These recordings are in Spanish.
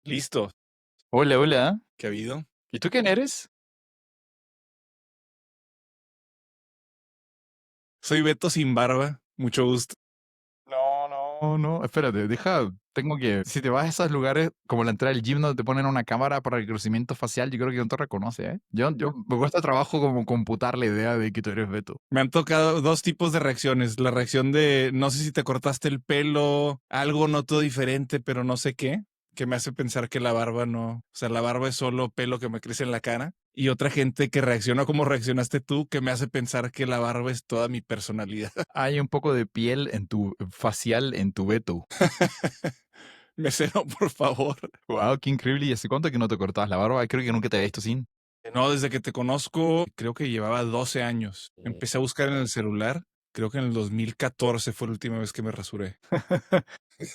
Listo. Hola, hola. ¿Qué ha habido? ¿Y tú quién eres? Soy Beto sin barba. Mucho gusto. No, espérate, tengo que, si te vas a esos lugares como la entrada del gym donde te ponen una cámara para el reconocimiento facial, yo creo que no te reconoce, ¿eh? Yo me cuesta trabajo como computar la idea de que tú eres Beto. Me han tocado dos tipos de reacciones. La reacción de no sé si te cortaste el pelo, algo noto diferente, pero no sé qué, que me hace pensar que la barba no, o sea, la barba es solo pelo que me crece en la cara. Y otra gente que reacciona como reaccionaste tú, que me hace pensar que la barba es toda mi personalidad. Hay un poco de piel en tu facial, en tu Beto. Mesero, por favor. Wow, qué increíble. ¿Y hace cuánto que no te cortabas la barba? Creo que nunca te había visto sin. No, desde que te conozco, creo que llevaba 12 años. Empecé a buscar en el celular. Creo que en el 2014 fue la última vez que me rasuré.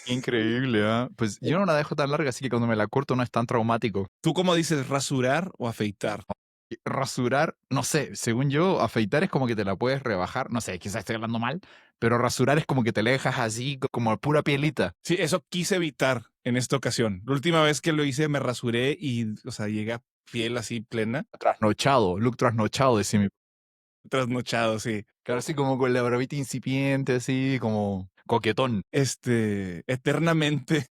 Qué increíble, ¿ah? Pues yo no la dejo tan larga, así que cuando me la corto no es tan traumático. ¿Tú cómo dices, rasurar o afeitar? Rasurar, no sé, según yo, afeitar es como que te la puedes rebajar, no sé, quizás estoy hablando mal, pero rasurar es como que te la dejas así, como pura pielita. Sí, eso quise evitar en esta ocasión. La última vez que lo hice me rasuré y, o sea, llegué a piel así plena, Trasnochado, look trasnochado, decía mi. trasnochado, sí. Claro, así como con la barbita incipiente, así como coquetón. Eternamente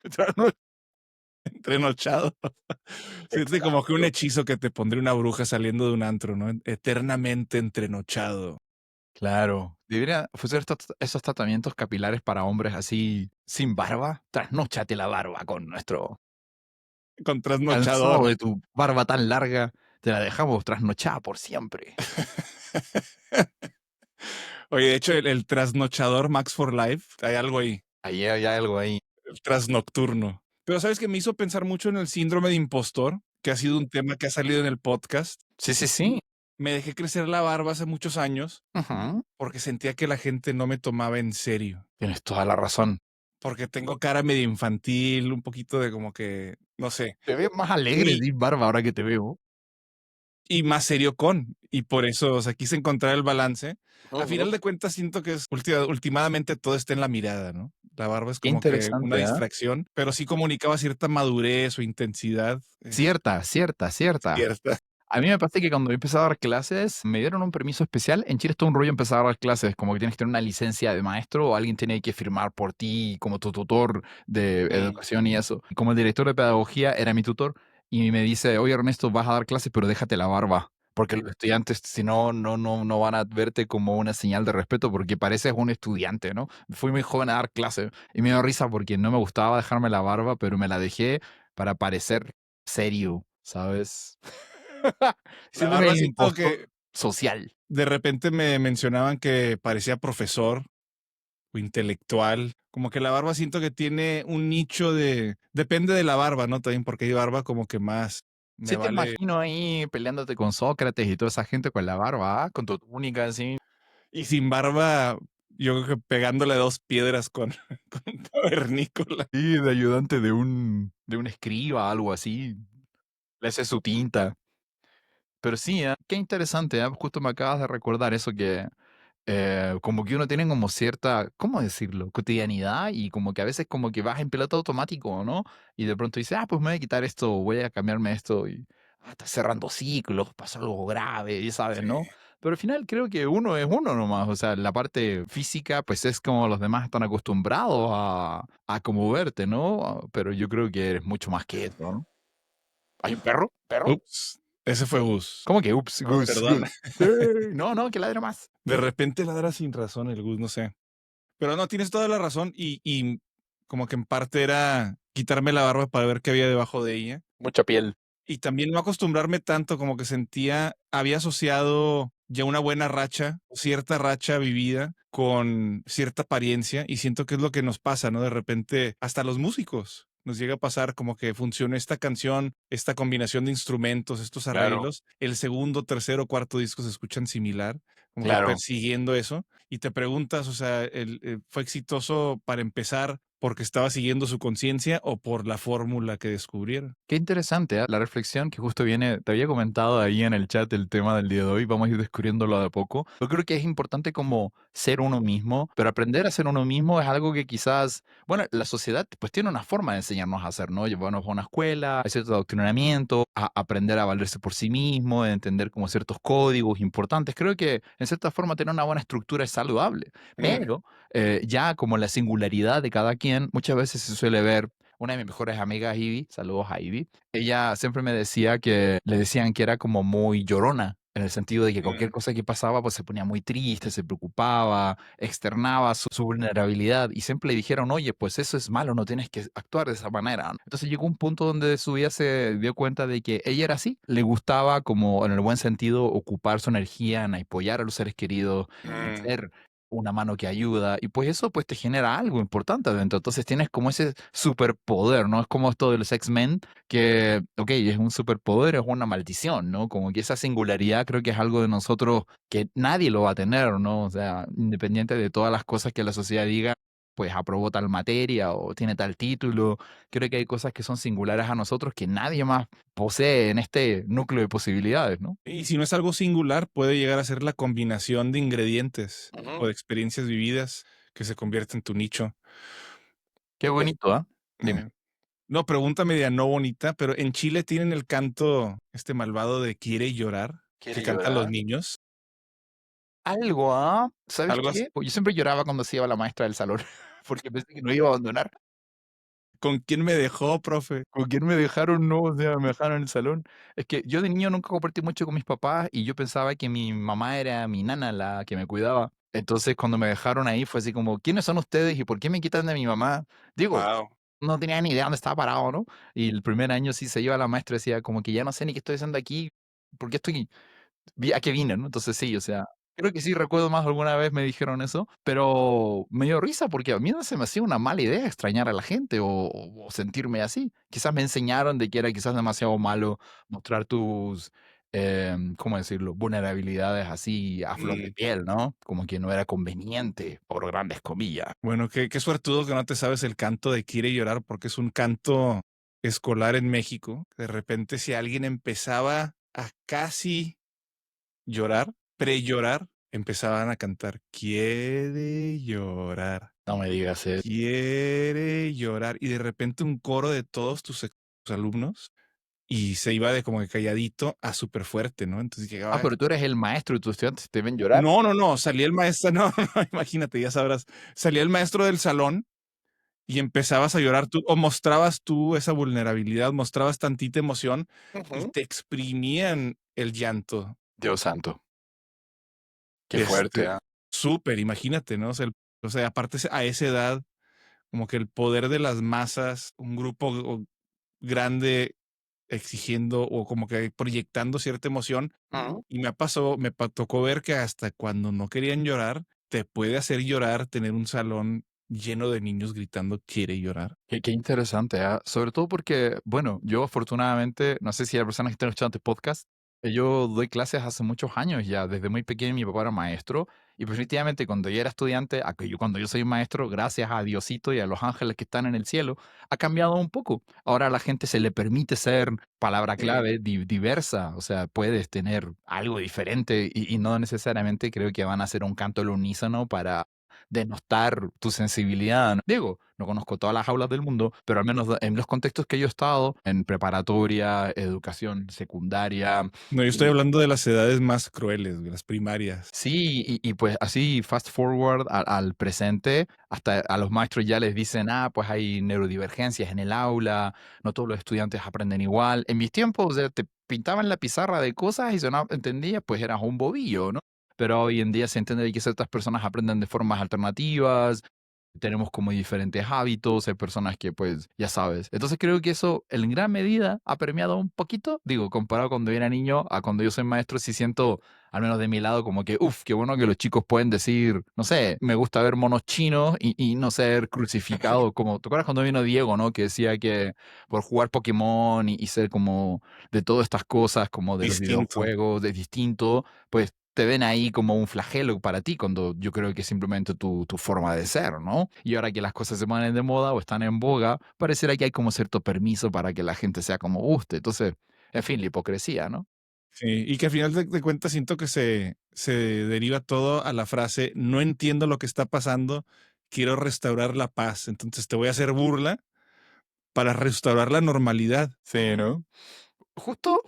Trasno- entrenochado. Siente como que un Exacto. hechizo que te pondría una bruja saliendo de un antro, ¿no? Eternamente entrenochado. Claro, debería ofrecer esos tratamientos capilares para hombres así, sin barba. Trasnóchate la barba con nuestro Con calzado trasnochador. de tu barba tan larga. Te la dejamos trasnochada por siempre. Oye, de hecho, el trasnochador Max for Life, hay algo ahí, Ahí hay algo ahí. el trasnocturno. Pero sabes que me hizo pensar mucho en el síndrome de impostor, que ha sido un tema que ha salido en el podcast. Sí, sí, sí. Me dejé crecer la barba hace muchos años Ujú. porque sentía que la gente no me tomaba en serio. Tienes toda la razón. Porque tengo cara medio infantil, un poquito de como que, no sé, Te ves más alegre y, sin barba ahora que te veo. y más serio con. Y por eso, o sea, quise encontrar el balance. A Ujú. final de cuentas, siento que es últimamente todo está en la mirada, ¿no? La barba es Qué como que una interesante, ¿ah? distracción, pero sí comunicaba cierta madurez o intensidad Cierta, cierta, cierta. cierta. A mí me parece que cuando yo empecé a dar clases, me dieron un permiso especial. En Chile es todo un rollo empezar a dar clases, como que tienes que tener una licencia de maestro o alguien tiene que firmar por ti como tu tutor de Mm, educación y eso. Como el director de pedagogía era mi tutor y me dice, oye Ernesto, vas a dar clases, pero déjate la barba. Porque los estudiantes, si no, no van a verte como una señal de respeto porque pareces un estudiante, ¿no? Fui muy joven a dar clases y me dio risa porque no me gustaba dejarme la barba, pero me la dejé para parecer serio, ¿sabes? La Siéndome barba el siento que impostor social. de repente me mencionaban que parecía profesor o intelectual. Como que la barba siento que tiene un nicho de... Depende de la barba, ¿no? También porque hay barba como que más me Sí te vale. imagino ahí peleándote con Sócrates y toda esa gente con la barba, con tu túnica así. Y sin barba, yo creo que pegándole dos piedras con, con un cavernícola. Sí, de ayudante de un escriba, algo así. Le hace su tinta. Pero sí, qué interesante, justo me acabas de recordar eso que como que uno tiene como cierta, ¿cómo decirlo? Cotidianidad y como que a veces como que vas en piloto automático, ¿no? Y de pronto dices, pues me voy a quitar esto, voy a cambiarme esto y estás cerrando ciclos, pasó algo grave, ya sabes, Sí. ¿no? Pero al final creo que uno es uno nomás, o sea, la parte física pues es como los demás están acostumbrados a como verte, ¿no? Pero yo creo que eres mucho más que eso, ¿no? ¿Hay un perro? ¿Perro? Ups, ese fue Gus. ¿Cómo que ups, Gus, Perdón. Gus? No, no, que ladre más. De repente ladra sin razón el Gus, no sé. Pero no, tienes toda la razón y como que en parte era quitarme la barba para ver qué había debajo de ella. Mucha piel. Y también no acostumbrarme tanto, como que sentía, había asociado ya una buena racha, cierta racha vivida con cierta apariencia, y siento que es lo que nos pasa, ¿no? De repente, hasta los músicos nos llega a pasar como que funciona esta canción, esta combinación de instrumentos, estos Claro. arreglos, el segundo, tercero, cuarto disco se escuchan similar, como que Claro. persiguiendo eso, y te preguntas, o sea, ¿fue exitoso para empezar porque estaba siguiendo su conciencia o por la fórmula que descubrieron? Qué interesante, la reflexión que justo viene, te había comentado ahí en el chat el tema del día de hoy, vamos a ir descubriéndolo de a poco. Yo creo que es importante como ser uno mismo, pero aprender a ser uno mismo es algo que quizás, bueno, la sociedad pues tiene una forma de enseñarnos a hacer, ¿no? Llevarnos a una escuela, hay cierto adoctrinamiento, a aprender a valerse por sí mismo, a entender como ciertos códigos importantes. Creo que en cierta forma tener una buena estructura es saludable, pero ya como la singularidad de cada quien, muchas veces se suele ver una de mis mejores amigas, Ivy, saludos a Ivy, ella siempre me decía que le decían que era como muy llorona, en el sentido de que cualquier cosa que pasaba, pues se ponía muy triste, se preocupaba, externaba su vulnerabilidad y siempre le dijeron, oye, pues eso es malo, no tienes que actuar de esa manera. Entonces llegó un punto donde de su vida se dio cuenta de que ella era así, le gustaba como en el buen sentido ocupar su energía en apoyar a los seres queridos, en ser una mano que ayuda, y pues eso pues te genera algo importante adentro. Entonces tienes como ese superpoder, ¿no? Es como esto de los X-Men, que, ok, es un superpoder, es una maldición, ¿no? Como que esa singularidad creo que es algo de nosotros que nadie lo va a tener, ¿no? O sea, independiente de todas las cosas que la sociedad diga, pues aprobó tal materia o tiene tal título, creo que hay cosas que son singulares a nosotros que nadie más posee en este núcleo de posibilidades, ¿no? Y si no es algo singular, puede llegar a ser la combinación de ingredientes o de experiencias vividas que se convierte en tu nicho. Qué bonito, ¿ah? Dime. Eh, no, pregunta media no bonita, pero en Chile tienen el canto, este malvado de Quiere llorar, que ¿Quiere cantan los llorar? niños. Algo, ¿ah? ¿Sabes Algo así. qué? Pues yo siempre lloraba cuando se iba la maestra del salón, porque pensé que no iba a abandonar. ¿Con quién me dejó, profe? ¿Con quién me dejaron? No, o sea, me dejaron en el salón. Es que yo de niño nunca compartí mucho con mis papás y yo pensaba que mi mamá era mi nana la que me cuidaba. Entonces, cuando me dejaron ahí fue así como, ¿quiénes son ustedes y por qué me quitan de mi mamá? Digo, Wow. no tenía ni idea dónde estaba parado, ¿no? Y el primer año sí se iba la maestra y decía como que ya no sé ni qué estoy haciendo aquí, ¿por qué estoy a qué vine, no? Entonces sí, o sea, creo que sí recuerdo más alguna vez me dijeron eso, pero me dio risa porque a mí no se me hacía una mala idea extrañar a la gente o sentirme así. Quizás me enseñaron de que era quizás demasiado malo mostrar tus, ¿cómo decirlo? Vulnerabilidades así a flor de piel, ¿no? Como que no era conveniente, por grandes comillas. Bueno, qué suertudo que no te sabes el canto de Quiere llorar, porque es un canto escolar en México. De repente, si alguien empezaba a casi llorar, pre-llorar, empezaban a cantar Quiere llorar, No me digas eso. quiere llorar. Y de repente un coro de todos tus alumnos y se iba de como que calladito a súper fuerte, ¿no? Entonces Ah, llegaba. pero tú eres el maestro y tus estudiantes te ven llorar. No, no, no, salía el maestro, no, no, imagínate, ya sabrás, salía el maestro del salón y empezabas a llorar tú, o mostrabas tú esa vulnerabilidad, mostrabas tantita emoción y te exprimían el llanto. Dios santo, qué fuerte, Este, ¿ah? súper, imagínate, ¿no? O sea, aparte a esa edad, como que el poder de las masas, un grupo grande exigiendo o como que proyectando cierta emoción. Y tocó ver que hasta cuando no querían llorar, te puede hacer llorar tener un salón lleno de niños gritando quiere llorar. Qué interesante, ¿ah? Sobre todo porque, bueno, yo afortunadamente, no sé si hay personas que están escuchando este podcast, yo doy clases hace muchos años ya, desde muy pequeño mi papá era maestro y definitivamente cuando yo era estudiante, cuando yo soy maestro, gracias a Diosito y a los ángeles que están en el cielo, ha cambiado un poco. Ahora a la gente se le permite ser, palabra clave, diversa, o sea, puedes tener algo diferente y no necesariamente creo que van a hacer un canto al unísono para denostar tu sensibilidad, ¿no? Digo, no conozco todas las aulas del mundo, pero al menos en los contextos que yo he estado, en preparatoria, educación secundaria, No, yo estoy y hablando de las edades más crueles, de las primarias. sí, y pues así fast forward al presente, hasta a los maestros ya les dicen, pues hay neurodivergencias en el aula, no todos los estudiantes aprenden igual. En mis tiempos, o sea, te pintaban la pizarra de cosas y si no entendías, pues eras un bobillo, ¿no? Pero hoy en día se entiende que ciertas personas aprenden de formas alternativas, tenemos como diferentes hábitos, hay personas que pues ya sabes. Entonces creo que eso en gran medida ha permeado un poquito, digo, comparado cuando yo era niño a cuando yo soy maestro, sí siento, al menos de mi lado, como que, uff, qué bueno que los chicos pueden decir, no sé, me gusta ver monos chinos y no ser crucificado, como, ¿te acuerdas cuando vino Diego, no? Que decía que por jugar Pokémon y ser como de todas estas cosas, como de los Distinto. videojuegos, de distinto, pues te ven ahí como un flagelo para ti, cuando yo creo que es simplemente tu forma de ser, ¿no? Y ahora que las cosas se ponen de moda o están en boga, pareciera que hay como cierto permiso para que la gente sea como guste. Entonces, en fin, la hipocresía, ¿no? Sí, y que al final de cuentas siento que se deriva todo a la frase: "No entiendo lo que está pasando, quiero restaurar la paz, entonces te voy a hacer burla para restaurar la normalidad". Sí, ¿no? Justo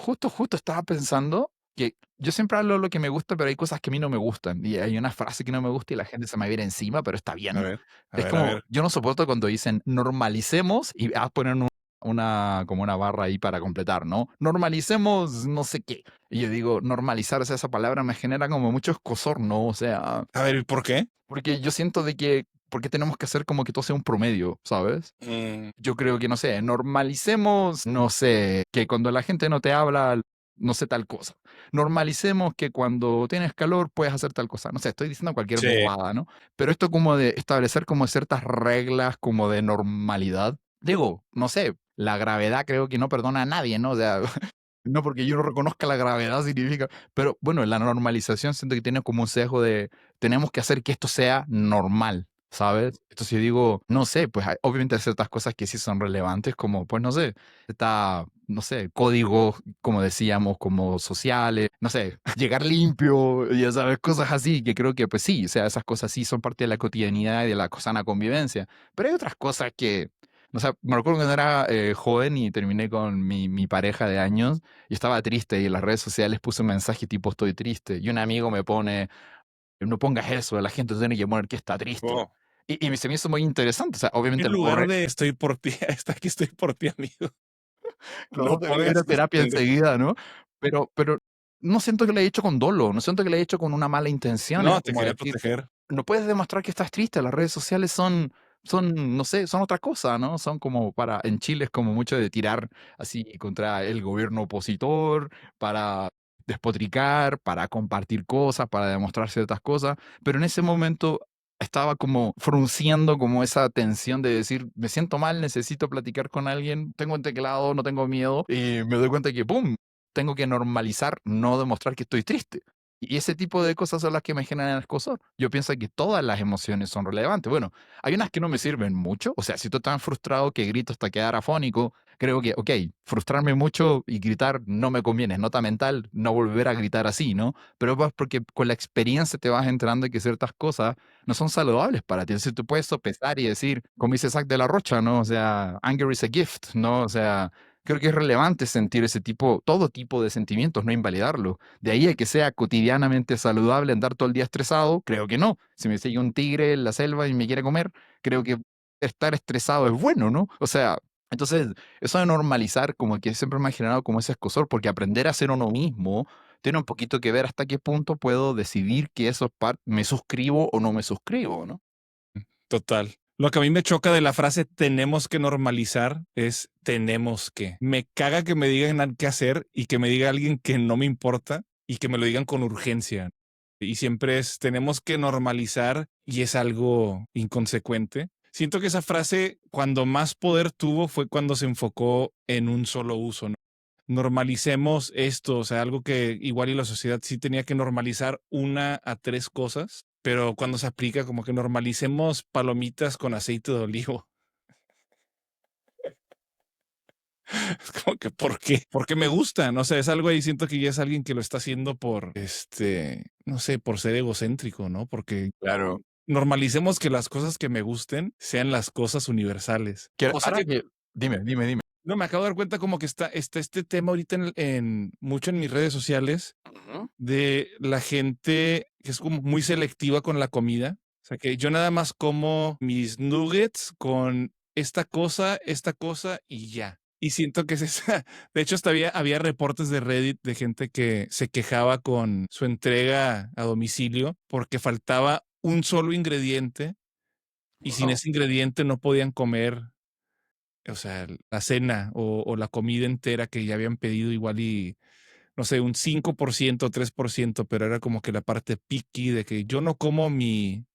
estaba pensando que yo siempre hablo lo que me gusta, pero hay cosas que a mí no me gustan. Y hay una frase que no me gusta y la gente se me viene encima, pero está A bien. ver, a Es ver, a como, ver. yo no soporto cuando dicen normalicemos y poner como una barra ahí para completar, ¿no? Normalicemos no sé qué. Y yo digo, normalizar, o sea, esa palabra me genera como mucho escozor, ¿no? O sea, A ver, ¿y por qué? porque yo siento de que, ¿por qué tenemos que hacer como que todo sea un promedio, ¿sabes? Mm, Yo creo que, no sé, normalicemos, no sé, que cuando la gente no te habla, no sé, tal cosa. Normalicemos que cuando tienes calor puedes hacer tal cosa. No sé, estoy diciendo cualquier sí. bobada, ¿no? Pero esto como de establecer como ciertas reglas como de normalidad. Digo, no sé, la gravedad creo que no perdona a nadie, ¿no? O sea, no porque yo no reconozca la gravedad significa, pero bueno, la normalización siento que tiene como un sesgo de tenemos que hacer que esto sea normal, ¿sabes? Entonces yo digo, no sé, pues obviamente hay ciertas cosas que sí son relevantes, como pues no sé, está, no sé, códigos, como decíamos, como sociales, no sé, llegar limpio, ya sabes, cosas así, que creo que pues sí, o sea, esas cosas sí son parte de la cotidianidad y de la sana convivencia, pero hay otras cosas que... O sea, me recuerdo cuando era joven y terminé con mi pareja de años y estaba triste y en las redes sociales puse un mensaje tipo estoy triste y un amigo me pone, no pongas eso, la gente tiene que poner que está triste. Oh, Y se me hizo muy interesante, o sea, obviamente en lo puedo lugar de estoy por ti, está aquí estoy por ti, amigo. no, No debe ir pongas a que terapia estoy enseguida, ¿no? Pero no siento que lo haya hecho con dolo, no siento que lo haya hecho con una mala intención, es no, te como quería decir, proteger. no puedes demostrar que estás triste, las redes sociales no sé, son otra cosa, ¿no? Son como para, en Chile es como mucho de tirar así contra el gobierno opositor, para despotricar, para compartir cosas, para demostrar ciertas cosas, pero en ese momento estaba como frunciendo como esa tensión de decir, me siento mal, necesito platicar con alguien, tengo un teclado, no tengo miedo, y me doy cuenta que, ¡pum!, tengo que normalizar, no demostrar que estoy triste. Y ese tipo de cosas son las que me generan escozor. Yo pienso que todas las emociones son relevantes. Bueno, hay unas que no me sirven mucho. O sea, si estoy tan frustrado que grito hasta quedar afónico, creo que, ok, frustrarme mucho y gritar no me conviene. Es nota mental no volver a gritar así, ¿no? Pero es porque con la experiencia te vas enterando de que ciertas cosas no son saludables para ti. Entonces tú puedes sopesar y decir, como dice Isaac de la Rocha, ¿no? O sea, anger is a gift, ¿no? O sea, creo que es relevante sentir ese tipo, todo tipo de sentimientos, no invalidarlo. De ahí a que sea cotidianamente saludable andar todo el día estresado, creo que no. Si me sigue un tigre en la selva y me quiere comer, creo que estar estresado es bueno, ¿no? O sea, entonces, eso de normalizar como que siempre me ha generado como ese escosor, porque aprender a ser uno mismo tiene un poquito que ver hasta qué punto puedo decidir que eso es me suscribo o no me suscribo, ¿no? Total. Lo que a mí me choca de la frase tenemos que normalizar es tenemos que. Me caga que me digan qué hacer y que me diga alguien que no me importa y que me lo digan con urgencia. Y siempre es tenemos que normalizar y es algo inconsecuente. Siento que esa frase cuando más poder tuvo fue cuando se enfocó en un solo uso, ¿no? Normalicemos esto, o sea, algo que igual y la sociedad sí tenía que normalizar una a tres cosas, pero cuando se aplica como que normalicemos palomitas con aceite de olivo. Es como que, ¿por qué? Porque me gustan, o sea, es algo ahí, siento que ya es alguien que lo está haciendo por, no sé, por ser egocéntrico, ¿no? Porque Claro. normalicemos que las cosas que me gusten sean las cosas universales. Cosa Ahora que que, dime. no me acabo de dar cuenta como que está este tema ahorita mucho en mis redes sociales Ujú. de la gente que es como muy selectiva con la comida. O sea, que yo nada más como mis nuggets con esta cosa y ya. Y siento que es esa. De hecho, hasta había reportes de Reddit de gente que se quejaba con su entrega a domicilio porque faltaba un solo ingrediente y sin Wow. ese ingrediente no podían comer, o sea, la cena o la comida entera que ya habían pedido igual y no sé, un 5%, 3%, pero era como que la parte picky de que yo no como mi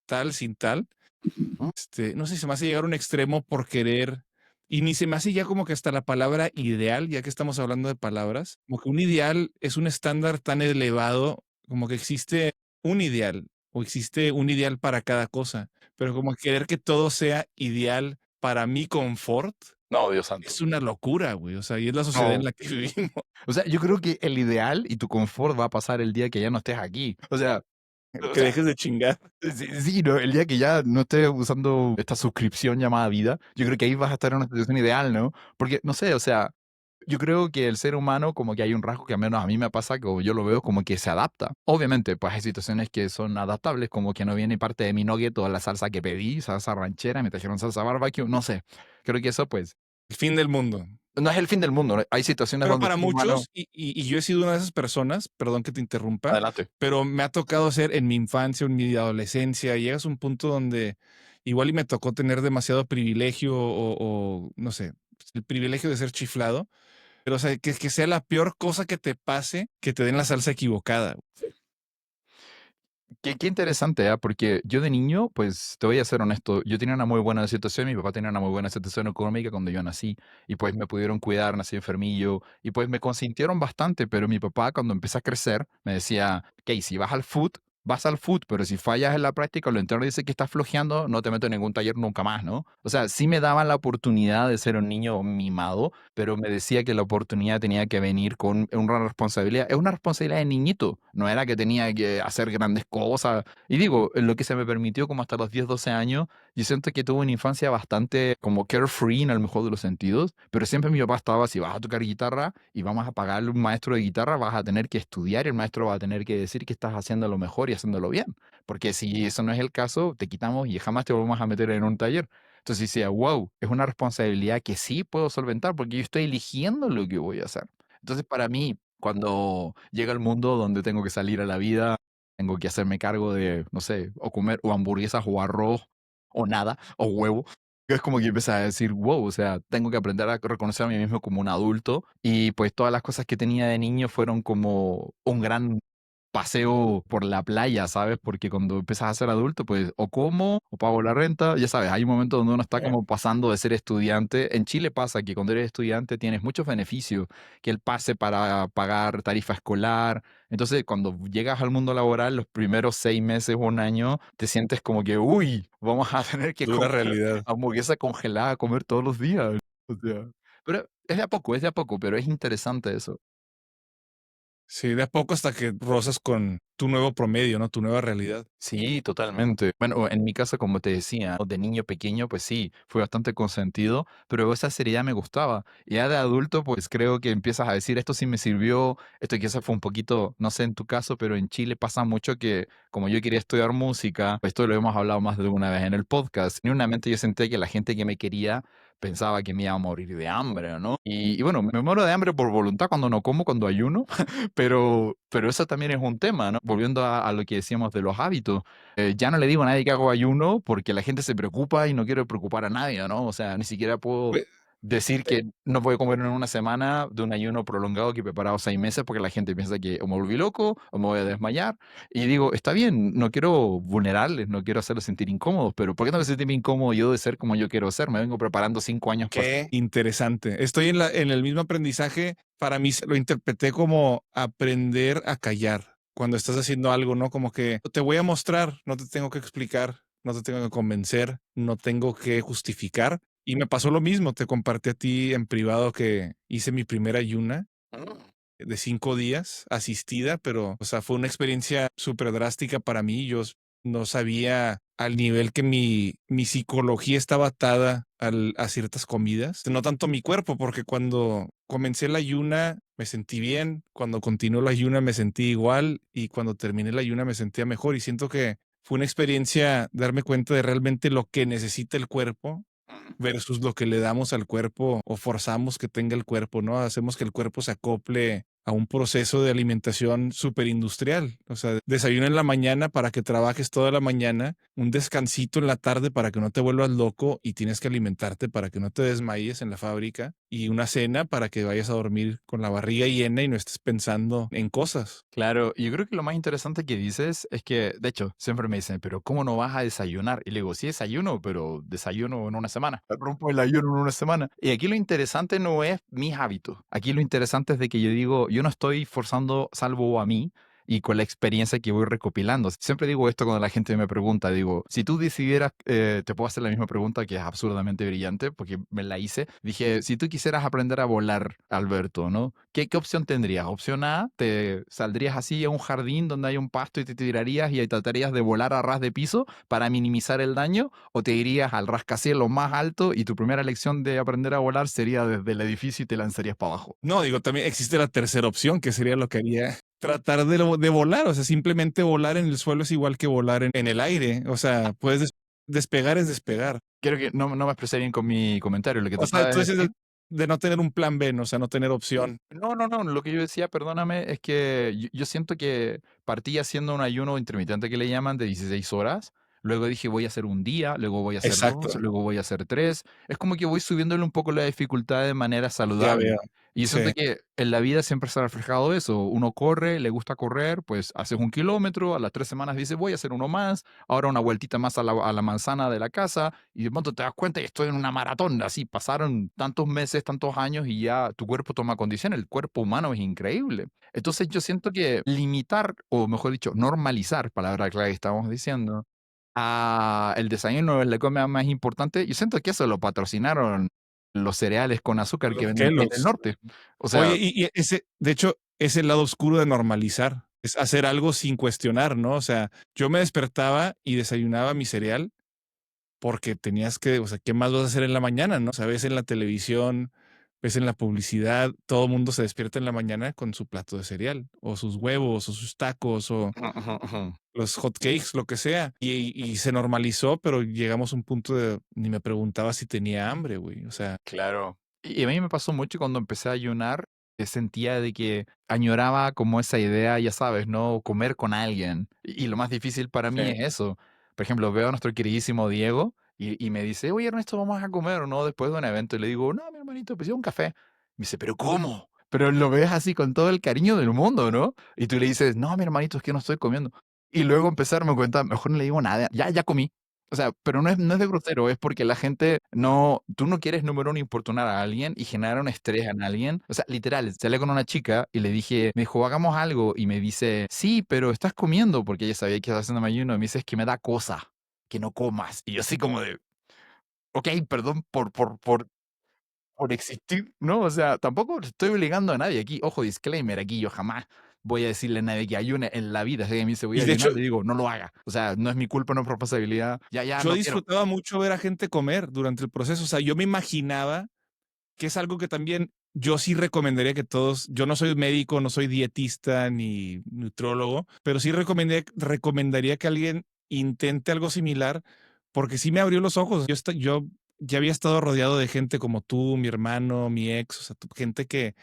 tal sin tal. Ujú. No sé, se me hace llegar a un extremo por querer, y ni se me hace ya como que hasta la palabra ideal, ya que estamos hablando de palabras, como que un ideal es un estándar tan elevado como que existe un ideal o existe un ideal para cada cosa, pero como querer que todo sea ideal para mi confort No, Dios santo. es una locura, güey. O sea, y es la sociedad en No. la que vivimos. O sea, yo creo que el ideal y tu confort va a pasar el día que ya no estés aquí. O Que sea, dejes de chingar. sí, sí, no, el día que ya no estés usando esta suscripción llamada vida, yo creo que ahí vas a estar en una situación ideal, ¿no? Porque, no sé, o sea, yo creo que el ser humano como que hay un rasgo que al menos a mí me pasa, que yo lo veo como que se adapta. Obviamente, pues hay situaciones que son adaptables, como que no viene parte de mi nugget o la salsa que pedí, salsa ranchera, me trajeron salsa barbecue, no sé. Creo que eso, pues, El fin del mundo. no es el fin del mundo, ¿no? Hay situaciones Pero donde el para ser humano... muchos, y yo he sido una de esas personas, perdón que te interrumpa, Adelante. pero me ha tocado ser en mi infancia, en mi adolescencia, llegas a un punto donde igual y me tocó tener demasiado privilegio o no sé, el privilegio de ser chiflado, pero o sea, que sea la peor cosa que te pase, que te den la salsa equivocada. Qué interesante, ¿ah? Porque yo de niño, pues te voy a ser honesto, yo tenía una muy buena situación, mi papá tenía una muy buena situación económica cuando yo nací, y pues me pudieron cuidar, nací enfermillo, y pues me consintieron bastante, pero mi papá cuando empecé a crecer me decía, ok, si vas al foot, pero si fallas en la práctica o el entrenador dice que estás flojeando, no te meto en ningún taller nunca más, ¿no? O sea, sí me daban la oportunidad de ser un niño mimado, pero me decía que la oportunidad tenía que venir con una responsabilidad. Es una responsabilidad de niñito, no era que tenía que hacer grandes cosas. Y digo, en lo que se me permitió como hasta los 10 12 años, yo siento que tuve una infancia bastante como carefree en el mejor de los sentidos, pero siempre mi papá estaba, si vas a tocar guitarra y vamos a pagarle un maestro de guitarra, vas a tener que estudiar y el maestro va a tener que decir que estás haciendo lo mejor y haciéndolo bien. Porque si eso no es el caso, te quitamos y jamás te volvemos a meter en un taller. Entonces decía, wow, es una responsabilidad que sí puedo solventar porque yo estoy eligiendo lo que voy a hacer. Entonces para mí, cuando llega el mundo donde tengo que salir a la vida, tengo que hacerme cargo de, no sé, o comer o hamburguesas o arroz o nada, o huevo. Es como que empiezas a decir, wow, o sea, tengo que aprender a reconocer a mí mismo como un adulto y pues todas las cosas que tenía de niño fueron como un gran paseo por la playa, ¿sabes? Porque cuando empiezas a ser adulto, pues o como o pago la renta, ya sabes, hay un momento donde uno está como pasando de ser estudiante. En Chile pasa que cuando eres estudiante tienes muchos beneficios, que el pase para pagar tarifa escolar. Entonces, cuando llegas al mundo laboral, los primeros 6 meses o un año, te sientes como que, uy, vamos a tener que Dura comer realidad. hamburguesa congelada, comer todos los días. O sea, pero es de a poco, pero es interesante eso. Sí, de a poco hasta que rozas con tu nuevo promedio, ¿no? Tu nueva realidad. Sí, totalmente. Bueno, en mi caso, como te decía, de niño pequeño, pues sí, fue bastante consentido, pero esa seriedad me gustaba. Y ya de adulto, pues creo que empiezas a decir, esto sí me sirvió, esto quizás fue un poquito, no sé en tu caso, pero en Chile pasa mucho que como yo quería estudiar música, esto lo hemos hablado más de una vez en el podcast, y una mente yo sentía que la gente que me quería pensaba que me iba a morir de hambre, ¿no? Y bueno, me muero de hambre por voluntad cuando no como, cuando ayuno, pero eso también es un tema, ¿no? Volviendo a lo que decíamos de los hábitos. Ya no le digo a nadie que hago ayuno porque la gente se preocupa y no quiero preocupar a nadie, ¿no? O sea, ni siquiera puedo Pues, decir que no voy a comer en una semana de un ayuno prolongado que he preparado 6 meses porque la gente piensa que o me volví loco o me voy a desmayar. Y digo, está bien, no quiero vulnerarles, no quiero hacerlos sentir incómodos, pero ¿por qué tengo que sentirme incómodo yo de ser como yo quiero ser? Me vengo preparando 5 años para... qué interesante. Estoy en el mismo aprendizaje. Para mí lo interpreté como aprender a callar cuando estás haciendo algo, ¿no? Como que te voy a mostrar, no te tengo que explicar, no te tengo que convencer, no tengo que justificar. Y me pasó lo mismo, te compartí a ti en privado que hice mi primera ayuna de 5 días asistida, pero, o sea, fue una experiencia súper drástica para mí. Yo no sabía al nivel que mi psicología estaba atada a ciertas comidas, no tanto mi cuerpo, porque cuando comencé la ayuna me sentí bien, cuando continuó la ayuna me sentí igual y cuando terminé la ayuna me sentía mejor y siento que fue una experiencia darme cuenta de realmente lo que necesita el cuerpo versus lo que le damos al cuerpo o forzamos que tenga el cuerpo, ¿no? Hacemos que el cuerpo se acople a un proceso de alimentación superindustrial. O sea, desayuno en la mañana para que trabajes toda la mañana, un descansito en la tarde para que no te vuelvas loco y tienes que alimentarte para que no te desmayes en la fábrica y una cena para que vayas a dormir con la barriga llena y no estés pensando en cosas. Claro, y yo creo que lo más interesante que dices es que, de hecho, siempre me dicen, pero ¿cómo no vas a desayunar? Y le digo, sí desayuno, pero desayuno en una semana. Rompo el ayuno en una semana. Y aquí lo interesante no es mis hábitos. Aquí lo interesante es de que yo digo, yo no estoy forzando, salvo a mí, y con la experiencia que voy recopilando. Siempre digo esto cuando la gente me pregunta, digo, si tú decidieras, te puedo hacer la misma pregunta que es absurdamente brillante porque me la hice. Dije, si tú quisieras aprender a volar, Alberto, ¿no? ¿Qué opción tendrías? Opción A, te saldrías así a un jardín donde hay un pasto y te tirarías y tratarías de volar a ras de piso para minimizar el daño, o te irías al rascacielos más alto y tu primera lección de aprender a volar sería desde el edificio y te lanzarías para abajo. No, digo, también existe la tercera opción, que sería lo que haría tratar de volar, o sea, simplemente volar en el suelo es igual que volar en el aire, o sea, puedes despegar es despegar. Creo que no me expresé bien con mi comentario. Lo que O sea, trataba tú de dices decir de no tener un plan B, ¿no? O sea, no tener opción. no, lo que yo decía, perdóname, es que yo siento que partí haciendo un ayuno intermitente que le llaman de 16 horas, luego dije voy a hacer un día, luego voy a hacer Exacto, 2, luego voy a hacer 3. Es como que voy subiéndole un poco la dificultad de manera ya saludable. veo. Y yo siento Sí, que en la vida siempre se ha reflejado eso. Uno corre, le gusta correr, pues haces 1 kilómetro, a las 3 semanas dices voy a hacer uno más, ahora una vueltita más a la manzana de la casa, y de pronto te das cuenta y estoy en una maratón. Así pasaron tantos meses, tantos años y ya tu cuerpo toma condición. El cuerpo humano es increíble. Entonces yo siento que limitar, o mejor dicho, normalizar, palabra clave que estamos diciendo, a el desayuno es la comida más importante. Yo siento que eso lo patrocinaron los cereales con azúcar que los venden en el Kellogg's. norte. O sea, Oye, y ese, de hecho, es el lado oscuro de normalizar, es hacer algo sin cuestionar, ¿no? O sea, yo me despertaba y desayunaba mi cereal porque tenías que, o sea, ¿qué más vas a hacer en la mañana, no? O sea, ves en la televisión, ves en la publicidad, todo el mundo se despierta en la mañana con su plato de cereal, o sus huevos, o sus tacos, o los hot cakes, lo que sea. Y se normalizó, pero llegamos a un punto de ni me preguntaba si tenía hambre, güey. O sea, claro. Y a mí me pasó mucho cuando empecé a ayunar, sentía de que añoraba como esa idea, ya sabes, ¿no? Comer con alguien. Y lo más difícil para mí sí. es eso. Por ejemplo, veo a nuestro queridísimo Diego y me dice, oye Ernesto, vamos a comer, ¿no? Después de un evento. Y le digo, no, mi hermanito, pues yo un café. Me dice, ¿pero cómo? Pero lo ves así con todo el cariño del mundo, ¿no? Y tú le dices, no, mi hermanito, es que no estoy comiendo. Y luego empezar me cuenta, mejor no le digo nada, ya comí. O sea, pero no es de grosero, es porque la gente no tú no quieres, número 1, importunar a alguien y generar un estrés en alguien. O sea, literal, salí con una chica y le dije me dijo: "Hagamos algo", y me dice: "Sí, pero estás comiendo", porque ella sabía que estaba haciendo ayuno, y me dice: "Es que me da cosa que no comas". Y yo así como de: "Okey, perdón por existir", ¿no? O sea, tampoco estoy obligando a nadie aquí. Ojo, disclaimer, aquí yo jamás voy a decirle a nadie que ayune en la vida. Si alguien me dice: "Voy a Y de hecho, ayunar", le digo: "No lo haga". O sea, no es mi culpa, no es responsabilidad. Ya, yo no quiero. disfrutaba mucho ver a gente comer durante el proceso. O sea, yo me imaginaba que es algo que también yo sí recomendaría que todos, yo no soy médico, no soy dietista ni nutriólogo, pero sí recomendaría que alguien intente algo similar, porque sí me abrió los ojos. Yo ya había estado rodeado de gente como tú, mi hermano, mi ex, o sea, gente que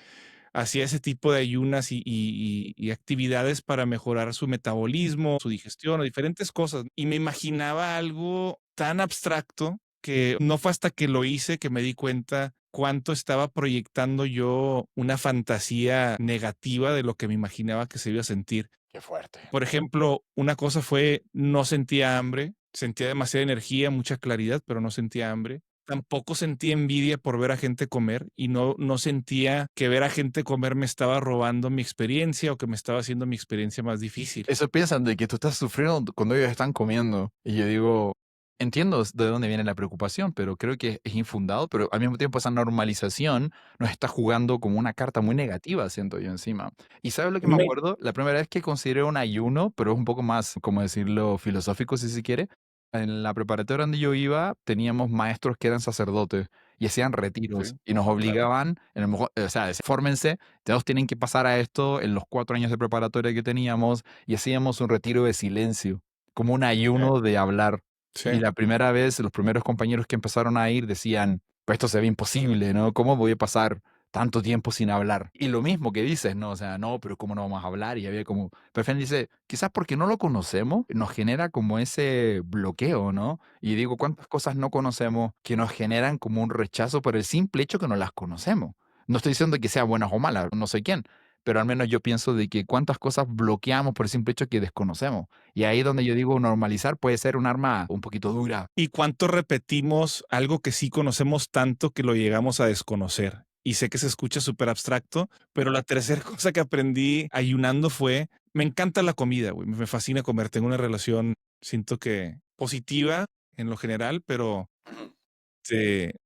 hacía ese tipo de ayunas y actividades para mejorar su metabolismo, su digestión o diferentes cosas. Y me imaginaba algo tan abstracto que no fue hasta que lo hice que me di cuenta cuánto estaba proyectando yo una fantasía negativa de lo que me imaginaba que se iba a sentir. Qué fuerte. Por ejemplo, una cosa fue no sentía hambre, sentía demasiada energía, mucha claridad, pero no sentía hambre. Tampoco sentía envidia por ver a gente comer y no sentía que ver a gente comer me estaba robando mi experiencia o que me estaba haciendo mi experiencia más difícil. Eso piensan de que tú estás sufriendo cuando ellos están comiendo. Y yo digo, entiendo de dónde viene la preocupación, pero creo que es infundado, pero al mismo tiempo esa normalización nos está jugando como una carta muy negativa, siento yo encima. ¿Y sabes lo A que mí me me acuerdo? La primera vez que consideré un ayuno, pero es un poco más, como decirlo, filosófico si se quiere. En la preparatoria donde yo iba, teníamos maestros que eran sacerdotes y hacían sí, retiros y nos claro, obligaban, o sea, fórmense, todos tienen que pasar a esto en los 4 años de preparatoria que teníamos y hacíamos un retiro de silencio, como un ayuno de hablar. sí. Y la primera vez, los primeros compañeros que empezaron a ir decían, pues esto se ve imposible, ¿no? ¿Cómo voy a pasar tanto tiempo sin hablar? Y lo mismo que dices, ¿no? O sea, no, pero ¿cómo no vamos a hablar? Y había como, pero Fran dice, quizás porque no lo conocemos, nos genera como ese bloqueo, ¿no? Y digo, ¿cuántas cosas no conocemos que nos generan como un rechazo por el simple hecho que no las conocemos? No estoy diciendo que sean buenas o malas, no sé quién, pero al menos yo pienso de que cuántas cosas bloqueamos por el simple hecho que desconocemos. Y ahí es donde yo digo, normalizar puede ser un arma un poquito dura. ¿Y cuánto repetimos algo que sí conocemos tanto que lo llegamos a desconocer? y sé que se escucha súper abstracto, pero la tercera cosa que aprendí ayunando fue, me encanta la comida, güey, me fascina comer, tengo una relación, siento que positiva en lo general, pero Ujú.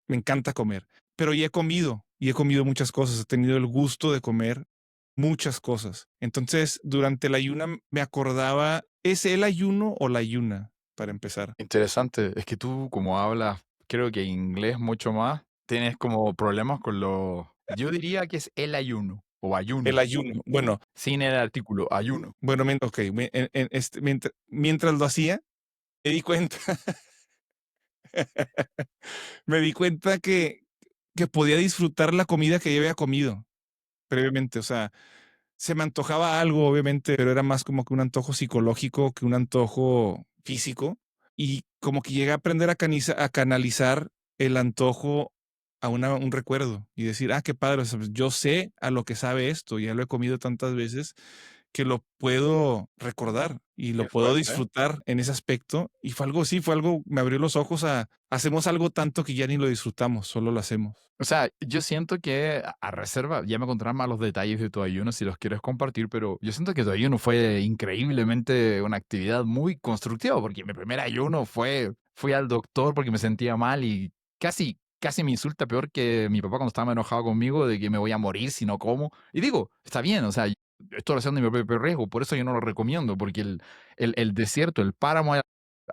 me encanta comer. Pero ya he comido y he comido muchas cosas, he tenido el gusto de comer muchas cosas. Entonces, durante el ayuna me acordaba, ¿es el ayuno o la ayuna? Para empezar. Interesante. Es que tú, como hablas, creo que inglés mucho más, tienes como problemas con lo... Yo diría que es el ayuno o El ayuno, ayuno. Bueno, sin el artículo, ayuno. bueno, ok, mientras lo hacía, me di cuenta, me di cuenta que podía disfrutar la comida que ya había comido previamente. O sea, se me antojaba algo, obviamente, pero era más como que un antojo psicológico que un antojo físico. Y como que llegué a aprender a canalizar el antojo a un recuerdo y decir, qué padre, o sea, pues, yo sé a lo que sabe esto, ya lo he comido tantas veces que lo puedo recordar y lo Qué puedo fuerte. disfrutar en ese aspecto. Y fue algo, sí, fue algo, me abrió los ojos hacemos algo tanto que ya ni lo disfrutamos, solo lo hacemos. O sea, yo siento que a reserva, ya me contarás más los detalles de tu ayuno si los quieres compartir, pero yo siento que tu ayuno fue increíblemente una actividad muy constructiva, porque mi primer ayuno fui al doctor porque me sentía mal y casi me insulta peor que mi papá cuando estaba enojado conmigo de que me voy a morir si no como. Y digo, está bien, o sea, estoy haciendo mi propio riesgo, por eso yo no lo recomiendo, porque el desierto, el páramo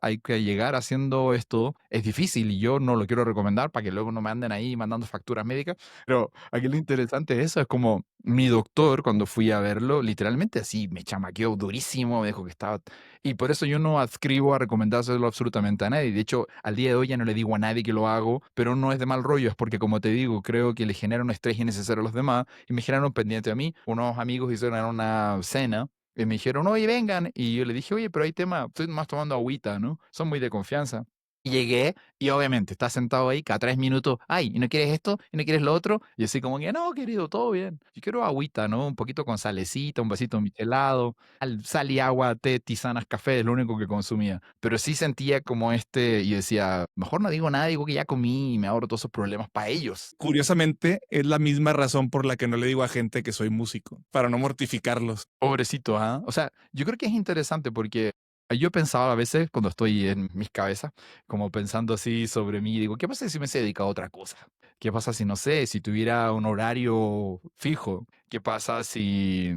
hay que llegar haciendo esto es difícil y yo no lo quiero recomendar para que luego no me anden ahí mandando facturas médicas. Pero aquí lo interesante de eso es como mi doctor, cuando fui a verlo, literalmente así me chamaqueó durísimo, me dijo que estaba. Y por eso yo no adscribo a recomendárselo absolutamente a nadie. De hecho, al día de hoy ya no le digo a nadie que lo hago, pero no es de mal rollo, es porque, como te digo, creo que le genera un estrés innecesario a los demás y me generaron pendiente a mí. Unos amigos hicieron una cena y me dijeron, oye, vengan. Y yo le dije, oye, pero hay tema, estoy más tomando agüita, ¿no? Son muy de confianza. Y llegué y obviamente está sentado ahí cada 3 minutos, ay, ¿y no quieres esto? ¿Y no quieres lo otro? Y así como que, no, querido, todo bien. Yo quiero agüita, ¿no? Un poquito con salecita, un vasito michelado, sal y agua, té, tisanas, café, es lo único que consumía. Pero sí sentía como y decía, mejor no digo nada, digo que ya comí y me ahorro todos esos problemas para ellos. Curiosamente, es la misma razón por la que no le digo a gente que soy músico, para no mortificarlos. Pobrecito, ¿ah? O sea, yo creo que es interesante porque yo pensaba a veces cuando estoy en mis cabezas, como pensando así sobre mí, digo, ¿qué pasa si me hubiese dedicado a otra cosa? ¿Qué pasa si, no sé, si tuviera un horario fijo? ¿Qué pasa si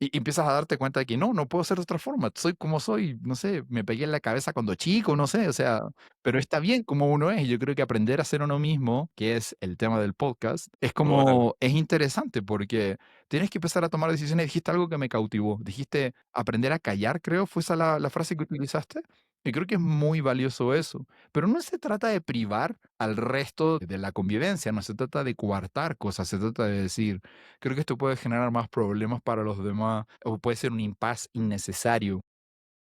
y empiezas a darte cuenta de que no puedo ser de otra forma, soy como soy, no sé, me pegué en la cabeza cuando chico, no sé, o sea, pero está bien como uno es, y yo creo que aprender a ser uno mismo, que es el tema del podcast, es Órale. como, es interesante porque tienes que empezar a tomar decisiones. Dijiste algo que me cautivó, dijiste aprender a callar, creo, fue esa la frase que utilizaste, y creo que es muy valioso eso, pero no se trata de privar al resto de la convivencia, no se trata de coartar cosas, se trata de decir, creo que esto puede generar más problemas para los demás o puede ser un impasse innecesario.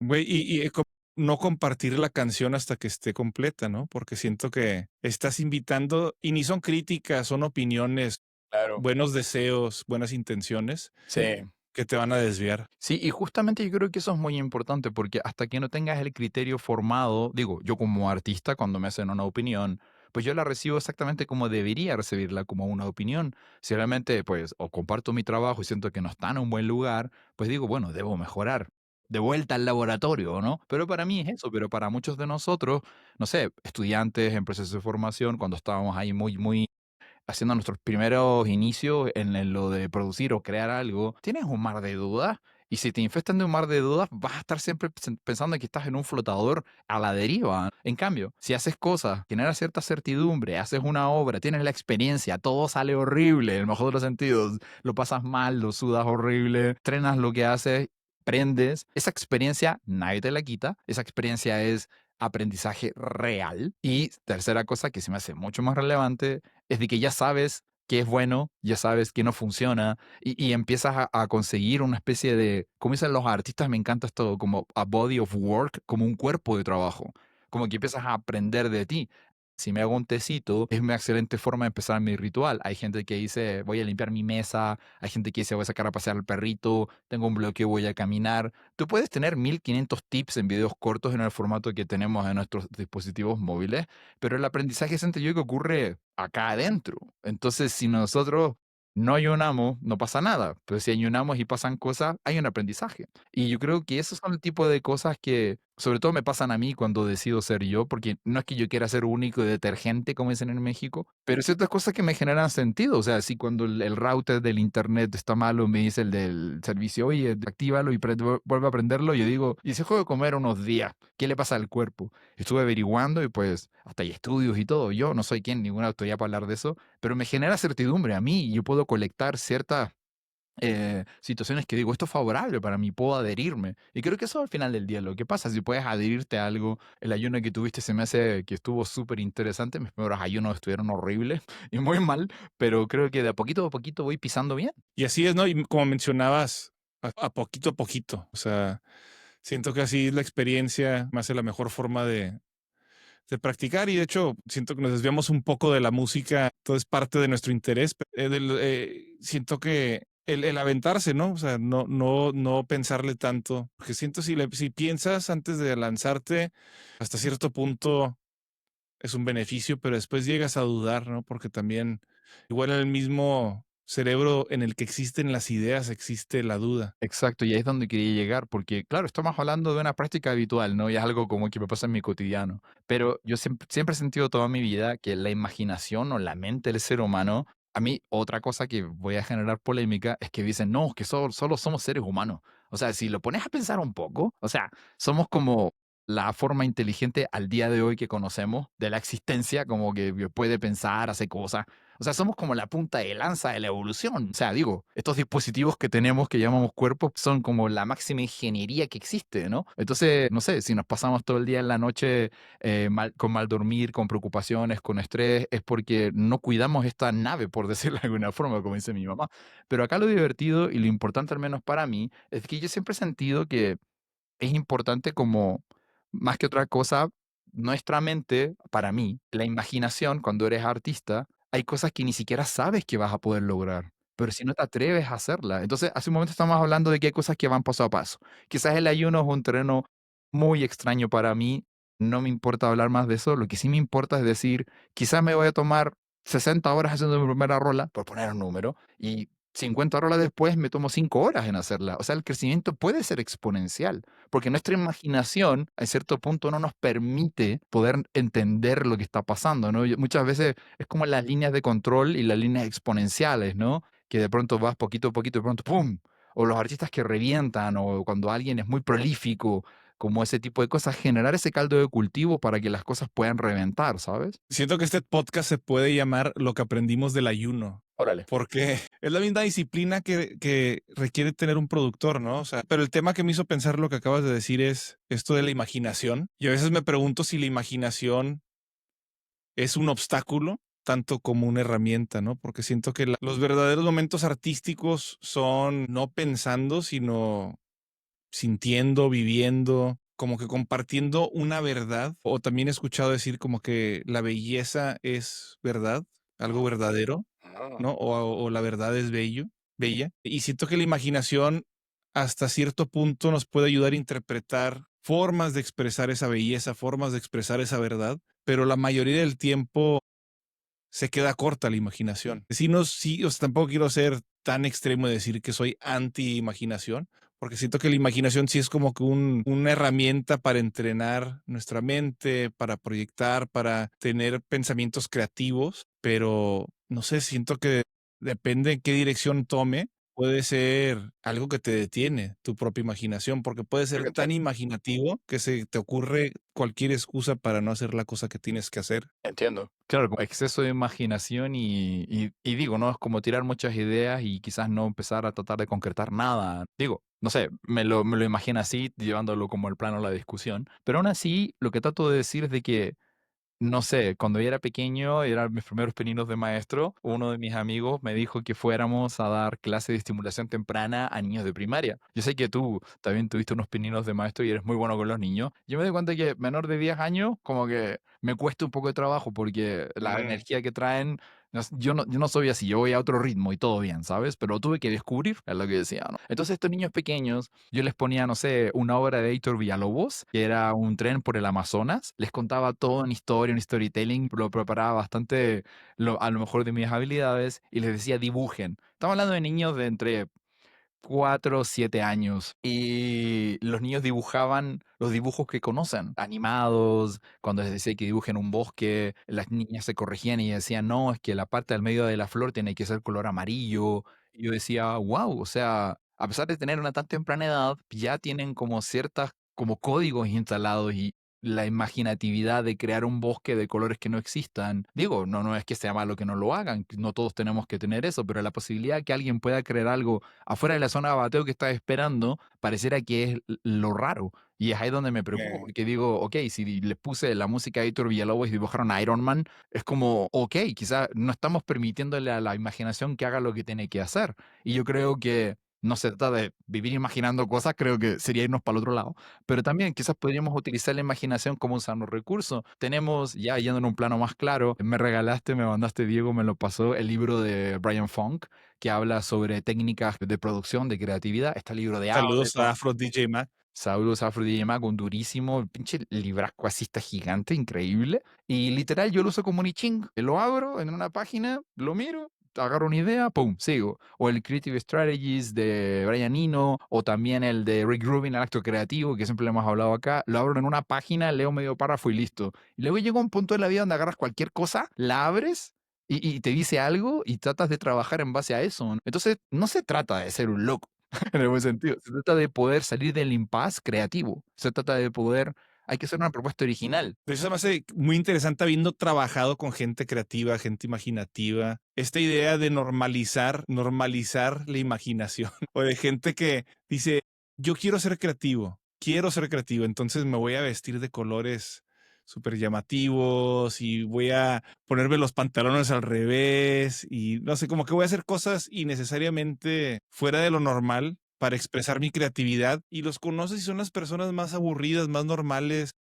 Güey, no compartir la canción hasta que esté completa, ¿no? Porque siento que estás invitando, y ni son críticas, son opiniones, Claro. buenos deseos, buenas intenciones Sí. que te van a desviar. Sí, y justamente yo creo que eso es muy importante porque hasta que no tengas el criterio formado, digo, yo como artista, cuando me hacen una opinión, pues yo la recibo exactamente como debería recibirla, como una opinión. Si realmente, pues, o comparto mi trabajo y siento que no está en un buen lugar, pues digo, bueno, debo mejorar. De vuelta al laboratorio, ¿no? Pero para mí es eso, pero para muchos de nosotros, no sé, estudiantes en proceso de formación, cuando estábamos ahí muy haciendo nuestros primeros inicios en lo de producir o crear algo, tienes un mar de dudas. Y si te infestan de un mar de dudas, vas a estar siempre pensando que estás en un flotador a la deriva. En cambio, si haces cosas, generas cierta certidumbre, haces una obra, tienes la experiencia, todo sale horrible, en el mejor de los sentidos, lo pasas mal, lo sudas horrible, trenas lo que haces, aprendes, esa experiencia nadie te la quita, esa experiencia es aprendizaje real. Y tercera cosa que se me hace mucho más relevante es de que ya sabes qué es bueno, ya sabes qué no funciona y empiezas a conseguir una especie de, como dicen los artistas, me encanta esto, como a body of work, como un cuerpo de trabajo, como que empiezas a aprender de ti. Si me hago un tecito, es una excelente forma de empezar mi ritual. Hay gente que dice, voy a limpiar mi mesa, hay gente que dice, voy a sacar a pasear al perrito, tengo un bloqueo, voy a caminar. Tú puedes tener 1500 tips en videos cortos en el formato que tenemos en nuestros dispositivos móviles, pero el aprendizaje siento yo que ocurre acá adentro. Entonces, si nosotros no ayunamos, no pasa nada, pero si ayunamos y pasan cosas, hay un aprendizaje. Y yo creo que esos son el tipo de cosas que sobre todo me pasan a mí cuando decido ser yo, porque no es que yo quiera ser único y detergente, como dicen en México, pero ciertas cosas que me generan sentido. O sea, si cuando el router del internet está malo, me dice el del servicio, oye, actívalo y vuelve a prenderlo, yo digo, y si dejo de comer unos días, ¿qué le pasa al cuerpo? Estuve averiguando y pues hasta hay estudios y todo. Yo no soy quien, ninguna autoridad para hablar de eso, pero me genera certidumbre a mí y yo puedo colectar ciertas situaciones que digo, esto es favorable para mí, puedo adherirme. Y creo que eso al final del día, lo que pasa, si puedes adherirte a algo, el ayuno que tuviste se me hace que estuvo súper interesante, mis primeros ayunos estuvieron horribles y muy mal, pero creo que de a poquito voy pisando bien. Y así es, ¿no? Y como mencionabas, a poquito. O sea, siento que así es la experiencia, más la mejor forma de practicar. Y de hecho, siento que nos desviamos un poco de la música, todo es parte de nuestro interés. Siento que el aventarse, ¿no? O sea, no pensarle tanto. Porque siento si piensas antes de lanzarte, hasta cierto punto es un beneficio, pero después llegas a dudar, ¿no? Porque también, igual en el mismo cerebro en el que existen las ideas, existe la duda. Exacto, y ahí es donde quería llegar, porque claro, estamos hablando de una práctica habitual, ¿no? Y es algo como que me pasa en mi cotidiano. Pero yo siempre he sentido toda mi vida que la imaginación o la mente del ser humano, a mí otra cosa que voy a generar polémica es que dicen, no, que solo somos seres humanos. O sea, si lo pones a pensar un poco, o sea, somos como la forma inteligente al día de hoy que conocemos de la existencia, como que puede pensar, hace cosas. O sea, somos como la punta de lanza de la evolución. O sea, digo, estos dispositivos que tenemos que llamamos cuerpos son como la máxima ingeniería que existe, ¿no? Entonces, no sé, si nos pasamos todo el día en la noche con mal dormir, con preocupaciones, con estrés, es porque no cuidamos esta nave, por decirlo de alguna forma, como dice mi mamá. Pero acá lo divertido y lo importante, al menos para mí, es que yo siempre he sentido que es importante como, más que otra cosa, nuestra mente, para mí, la imaginación, cuando eres artista, hay cosas que ni siquiera sabes que vas a poder lograr, pero si no te atreves a hacerla. Entonces, hace un momento estamos hablando de que hay cosas que van paso a paso. Quizás el ayuno es un terreno muy extraño para mí, no me importa hablar más de eso, lo que sí me importa es decir, quizás me voy a tomar 60 horas haciendo mi primera rola, por poner un número, y 50 rolas después me tomo 5 horas en hacerla. O sea, el crecimiento puede ser exponencial. Porque nuestra imaginación, a cierto punto, no nos permite poder entender lo que está pasando, ¿no? Muchas veces es como las líneas de control y las líneas exponenciales, ¿no? Que de pronto vas poquito a poquito y de pronto ¡pum! O los artistas que revientan, o cuando alguien es muy prolífico, como ese tipo de cosas, generar ese caldo de cultivo para que las cosas puedan reventar, ¿sabes? Siento que este podcast se puede llamar Lo que aprendimos del ayuno, Órale. porque es la misma disciplina que requiere tener un productor, ¿no? O sea, pero el tema que me hizo pensar lo que acabas de decir es esto de la imaginación. Y a veces me pregunto si la imaginación es un obstáculo tanto como una herramienta, ¿no? Porque siento que los verdaderos momentos artísticos son no pensando, sino sintiendo, viviendo, como que compartiendo una verdad. O también he escuchado decir como que la belleza es verdad, algo verdadero, Ah. ¿no? O la verdad es bella. Y siento que la imaginación hasta cierto punto nos puede ayudar a interpretar formas de expresar esa belleza, formas de expresar esa verdad, pero la mayoría del tiempo se queda corta la imaginación. Sí, no, sí, o sea, tampoco quiero ser tan extremo de decir que soy anti imaginación, porque siento que la imaginación sí es como que una herramienta para entrenar nuestra mente, para proyectar, para tener pensamientos creativos, pero no sé, siento que depende en qué dirección tome, puede ser algo que te detiene tu propia imaginación, porque puede ser tan imaginativo que se te ocurre cualquier excusa para no hacer la cosa que tienes que hacer. Entiendo. Claro, como exceso de imaginación y digo, ¿no? Es como tirar muchas ideas y quizás no empezar a tratar de concretar nada. Digo, no sé, me lo imagino así, llevándolo como el plano a la discusión. Pero aún así, lo que trato de decir es de que no sé, cuando yo era pequeño, eran mis primeros pininos de maestro, uno de mis amigos me dijo que fuéramos a dar clase de estimulación temprana a niños de primaria. Yo sé que tú también tuviste unos pininos de maestro y eres muy bueno con los niños. Yo me doy cuenta que menor de 10 años, como que me cuesta un poco de trabajo porque la Mm, energía que traen, yo no soy así, yo voy a otro ritmo y todo bien, ¿sabes? Pero lo tuve que descubrir, es lo que decía, ¿no? Entonces estos niños pequeños, yo les ponía, no sé, una obra de Héctor Villalobos, que era un tren por el Amazonas, les contaba todo en historia, en storytelling, lo preparaba bastante, a lo mejor de mis habilidades, y les decía dibujen. Estamos hablando de niños de entre 4 o 7 años. Y los niños dibujaban los dibujos que conocen, animados. Cuando les decía que dibujen un bosque, las niñas se corregían y decían, no, es que la parte del medio de la flor tiene que ser color amarillo. Y yo decía, wow, o sea, a pesar de tener una tan temprana edad, ya tienen como ciertas, como códigos instalados y la imaginatividad de crear un bosque de colores que no existan. Digo, no es que sea malo que no lo hagan, no todos tenemos que tener eso, pero la posibilidad que alguien pueda crear algo afuera de la zona de bateo que estás esperando, pareciera que es lo raro. Y es ahí donde me preocupo, eh, porque digo, ok, si les puse la música a Héctor Villalobos y dibujaron a Iron Man, es como, ok, quizás no estamos permitiéndole a la imaginación que haga lo que tiene que hacer. Y yo creo que no se trata de vivir imaginando cosas, creo que sería irnos para el otro lado, pero también quizás podríamos utilizar la imaginación como un sano recurso. Tenemos, ya yendo en un plano más claro, me regalaste, me mandaste, Diego, me lo pasó, el libro de Brian Funk, que habla sobre técnicas de producción, de creatividad. Está el libro de saludos a Ableton, Afro DJ Mac. Saludos Afro DJ Mac, un durísimo, pinche librasco así está gigante, increíble. Y literal, yo lo uso como un I Ching. Lo abro en una página, lo miro, agarro una idea, pum, sigo. O el Creative Strategies de Brian Eno, o también el de Rick Rubin, el acto creativo, que siempre le hemos hablado acá. Lo abro en una página, leo medio párrafo y listo. Y luego llega un punto de la vida donde agarras cualquier cosa, la abres y te dice algo y tratas de trabajar en base a eso. Entonces, no se trata de ser un loco. En el buen sentido. Se trata de poder salir del impasse creativo. Se trata de poder, hay que hacer una propuesta original. De eso se me hace muy interesante habiendo trabajado con gente creativa, gente imaginativa. Esta idea de normalizar la imaginación o de gente que dice, yo quiero ser creativo, entonces me voy a vestir de colores súper llamativos y voy a ponerme los pantalones al revés y no sé, como que voy a hacer cosas innecesariamente fuera de lo normal para expresar mi creatividad y los conoces y son las personas más aburridas, más normales,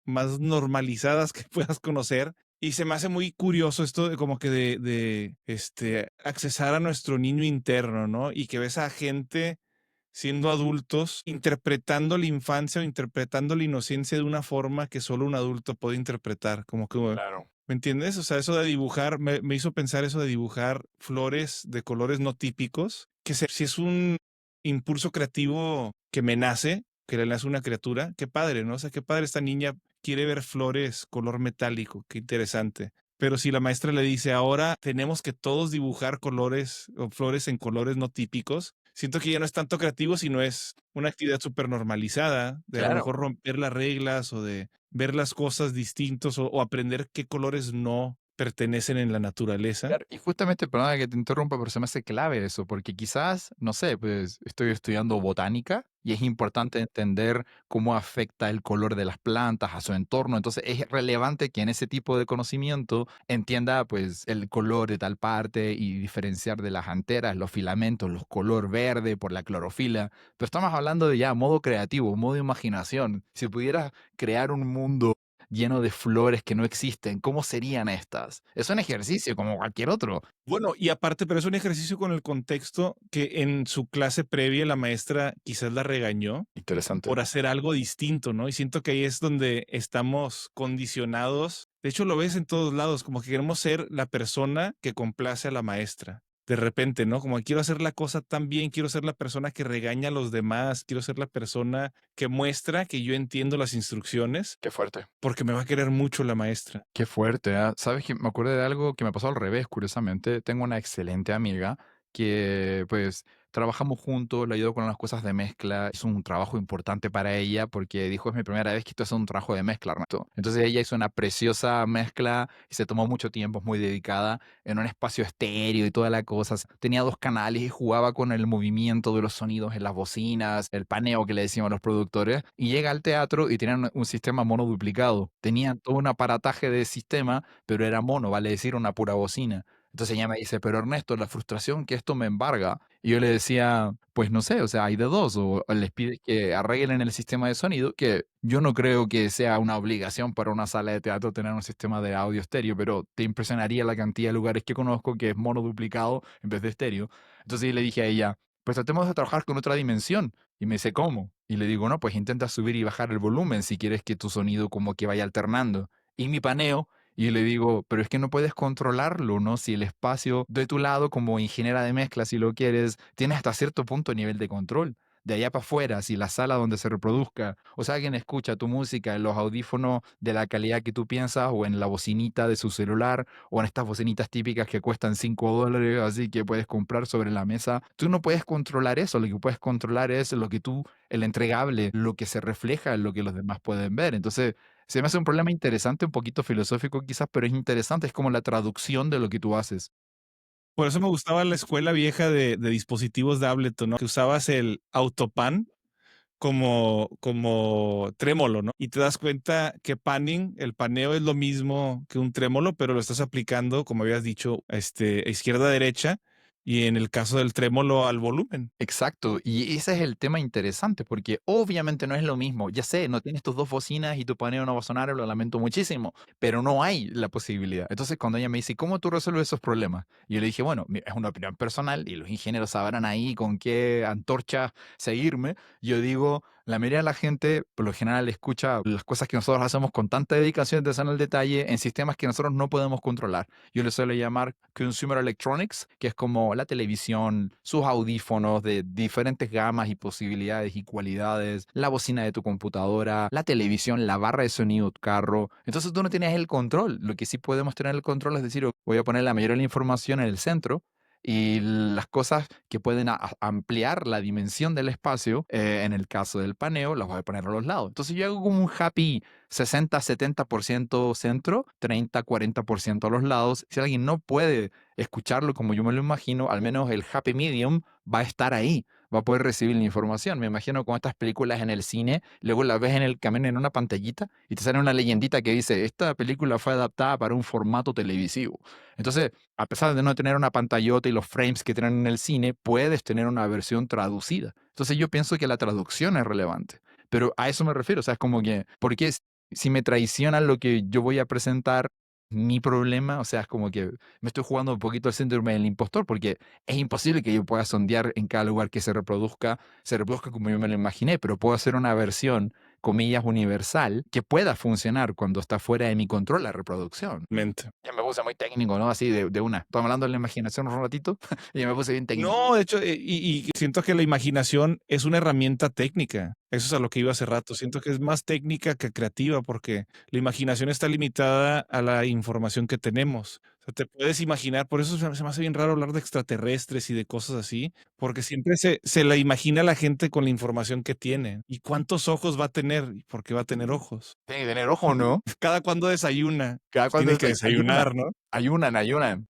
más normalizadas que puedas conocer. Y se me hace muy curioso esto de como que accesar a nuestro niño interno, ¿no? Y que ves a gente siendo adultos interpretando la infancia o interpretando la inocencia de una forma que solo un adulto puede interpretar. Como que, Claro. ¿me entiendes? O sea, eso de dibujar, me hizo pensar eso de dibujar flores de colores no típicos, que si es un impulso creativo que me nace, que le nace una criatura, qué padre, ¿no? O sea, qué padre esta niña quiere ver flores color metálico, qué interesante. Pero si la maestra le dice, ahora tenemos que todos dibujar colores o flores en colores no típicos, siento que ya no es tanto creativo, sino es una actividad súper normalizada, de a lo Claro. mejor romper las reglas o de ver las cosas distintos o aprender qué colores no pertenecen en la naturaleza. Claro, y justamente, perdona que te interrumpa, pero se me hace clave eso, porque quizás, no sé, pues estoy estudiando botánica y es importante entender cómo afecta el color de las plantas a su entorno. Entonces es relevante que en ese tipo de conocimiento entienda pues el color de tal parte y diferenciar de las anteras, los filamentos, los color verde por la clorofila. Pero estamos hablando de ya modo creativo, modo imaginación. Si pudieras crear un mundo lleno de flores que no existen, ¿cómo serían estas? Es un ejercicio como cualquier otro. Bueno, y aparte, pero es un ejercicio con el contexto que en su clase previa la maestra quizás la regañó Interesante. por hacer algo distinto, ¿no? Y siento que ahí es donde estamos condicionados. De hecho, lo ves en todos lados, como que queremos ser la persona que complace a la maestra. De repente, ¿no? Como quiero hacer la cosa tan bien, quiero ser la persona que regaña a los demás, quiero ser la persona que muestra que yo entiendo las instrucciones, Qué fuerte. porque me va a querer mucho la maestra. Qué fuerte, ¿ah? ¿Sabes que me acuerdo de algo que me pasó al revés, curiosamente? Tengo una excelente amiga que pues trabajamos juntos, le ayudo con las cosas de mezcla. Es un trabajo importante para ella porque dijo, es mi primera vez que esto es un trabajo de mezcla, Ernesto. Entonces ella hizo una preciosa mezcla y se tomó mucho tiempo, es muy dedicada, en un espacio estéreo y toda la cosa. Tenía 2 canales y jugaba con el movimiento de los sonidos en las bocinas, el paneo que le decimos a los productores. Y llega al teatro y tenían un sistema mono duplicado. Tenían todo un aparataje de sistema, pero era mono, vale decir, una pura bocina. Entonces ella me dice, pero Ernesto, la frustración que esto me embarga. Y yo le decía, pues no sé, o sea, hay de dos, o les pides que arreglen el sistema de sonido, que yo no creo que sea una obligación para una sala de teatro tener un sistema de audio estéreo, pero te impresionaría la cantidad de lugares que conozco que es mono duplicado en vez de estéreo. Entonces yo le dije a ella, pues tratemos de trabajar con otra dimensión. Y me dice, ¿cómo? Y le digo, no, pues intenta subir y bajar el volumen si quieres que tu sonido como que vaya alternando. Y mi paneo y le digo, pero es que no puedes controlarlo, ¿no? Si el espacio de tu lado, como ingeniera de mezcla, si lo quieres, tiene hasta cierto punto de nivel de control. De allá para afuera, si la sala donde se reproduzca, o sea, alguien escucha tu música en los audífonos de la calidad que tú piensas, o en la bocinita de su celular, o en estas bocinitas típicas que cuestan $5, así que puedes comprar sobre la mesa, tú no puedes controlar eso, lo que puedes controlar es lo que tú, el entregable, lo que se refleja en lo que los demás pueden ver. Entonces, se me hace un problema interesante, un poquito filosófico quizás, pero es interesante, es como la traducción de lo que tú haces. Por eso me gustaba la escuela vieja de dispositivos de Ableton, ¿no? Que usabas el autopan como trémolo, ¿no? Y te das cuenta que panning, el paneo es lo mismo que un trémolo, pero lo estás aplicando, como habías dicho, izquierda a derecha, y en el caso del trémolo al volumen. Exacto, y ese es el tema interesante, porque obviamente no es lo mismo. Ya sé, no tienes tus 2 bocinas y tu paneo no va a sonar, lo lamento muchísimo, pero no hay la posibilidad. Entonces, cuando ella me dice, ¿cómo tú resuelves esos problemas? Y yo le dije, bueno, es una opinión personal y los ingenieros sabrán ahí con qué antorcha seguirme. Yo digo, la mayoría de la gente, por lo general, escucha las cosas que nosotros hacemos con tanta dedicación y atención al detalle en sistemas que nosotros no podemos controlar. Yo le suelo llamar consumer electronics, que es como la televisión, sus audífonos de diferentes gamas y posibilidades y cualidades, la bocina de tu computadora, la televisión, la barra de sonido de tu carro. Entonces tú no tienes el control. Lo que sí podemos tener el control es decir, voy a poner la mayoría de la información en el centro y las cosas que pueden ampliar la dimensión del espacio, en el caso del paneo, las voy a poner a los lados. Entonces yo hago como un happy 60-70% centro, 30-40% a los lados. Si alguien no puede escucharlo como yo me lo imagino, al menos el happy medium va a estar ahí, va a poder recibir la información. Me imagino con estas películas en el cine, luego las ves en el camino en una pantallita y te sale una leyendita que dice, esta película fue adaptada para un formato televisivo. Entonces, a pesar de no tener una pantallota y los frames que tienen en el cine, puedes tener una versión traducida. Entonces yo pienso que la traducción es relevante. Pero a eso me refiero, o sea, es como que, porque si me traicionan lo que yo voy a presentar, mi problema, o sea, es como que me estoy jugando un poquito el síndrome del impostor, porque es imposible que yo pueda sondear en cada lugar que se reproduzca como yo me lo imaginé, pero puedo hacer una versión, comillas, universal, que pueda funcionar cuando está fuera de mi control la reproducción. Mente. Ya me puse muy técnico, ¿no? Así de una. Estamos hablando de la imaginación un ratito y ya me puse bien técnico. No, de hecho, y siento que la imaginación es una herramienta técnica. Eso es a lo que iba hace rato. Siento que es más técnica que creativa porque la imaginación está limitada a la información que tenemos. O sea, te puedes imaginar, por eso se me hace bien raro hablar de extraterrestres y de cosas así, porque siempre se la imagina la gente con la información que tiene. ¿Y cuántos ojos va a tener? ¿Y por qué va a tener ojos? Tiene que tener ojo, ¿no? Cada cuando desayuna, Cada pues cuando tiene que ayunan, desayunar, ¿no? ayunan.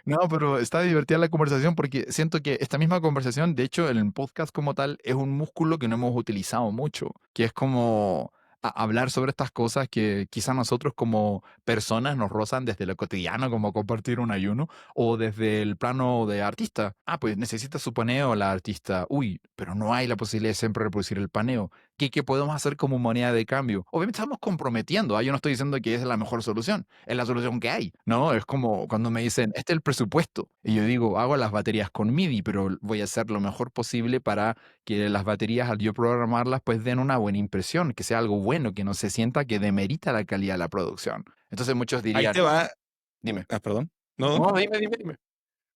No, pero está divertida la conversación porque siento que esta misma conversación, de hecho, el podcast como tal, es un músculo que no hemos utilizado mucho, que es como hablar sobre estas cosas que quizá nosotros como personas nos rozan desde lo cotidiano, como compartir un ayuno, o desde el plano de artista. Ah, pues necesita su paneo la artista. Uy, pero no hay la posibilidad de siempre reproducir el paneo. ¿Qué podemos hacer como moneda de cambio? Obviamente estamos comprometiendo, ¿ah? Yo no estoy diciendo que es la mejor solución, es la solución que hay, ¿no? Es como cuando me dicen, este es el presupuesto, y yo digo, hago las baterías con MIDI, pero voy a hacer lo mejor posible para que las baterías, al yo programarlas, pues den una buena impresión, que sea algo bueno, que no se sienta que demerita la calidad de la producción. Entonces muchos Ahí dirían, te va. dime, Perdón. No, no, dime.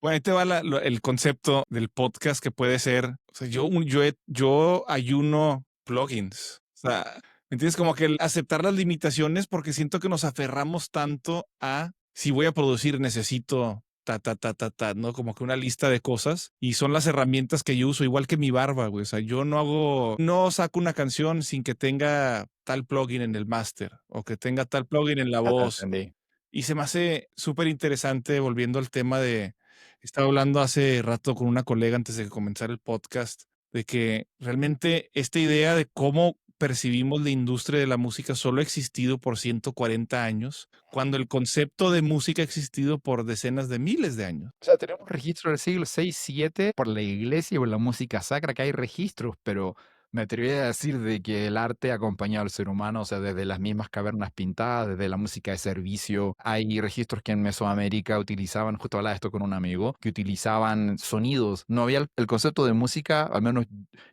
bueno, ahí te va el concepto del podcast que puede ser, o sea, yo ayuno plugins. O sea, ¿me entiendes? Como que el aceptar las limitaciones porque siento que nos aferramos tanto a si voy a producir necesito ta, ta, ta, ta, ta, ¿no? Como que una lista de cosas y son las herramientas que yo uso, igual que mi barba, güey. O sea, yo no saco una canción sin que tenga tal plugin en el máster o que tenga tal plugin en la Ya te voz. entendí. Y se me hace súper interesante volviendo al tema de, estaba hablando hace rato con una colega antes de comenzar el podcast, de que realmente esta idea de cómo percibimos la industria de la música solo ha existido por 140 años, cuando el concepto de música ha existido por decenas de miles de años. O sea, tenemos registros del siglo 6 7 por la iglesia y por la música sacra, que hay registros, pero me atrevería a decir de que el arte ha acompañado al ser humano, o sea, desde las mismas cavernas pintadas, desde la música de servicio. Hay registros que en Mesoamérica utilizaban, justo hablaba de esto con un amigo, que utilizaban sonidos. No había el concepto de música, al menos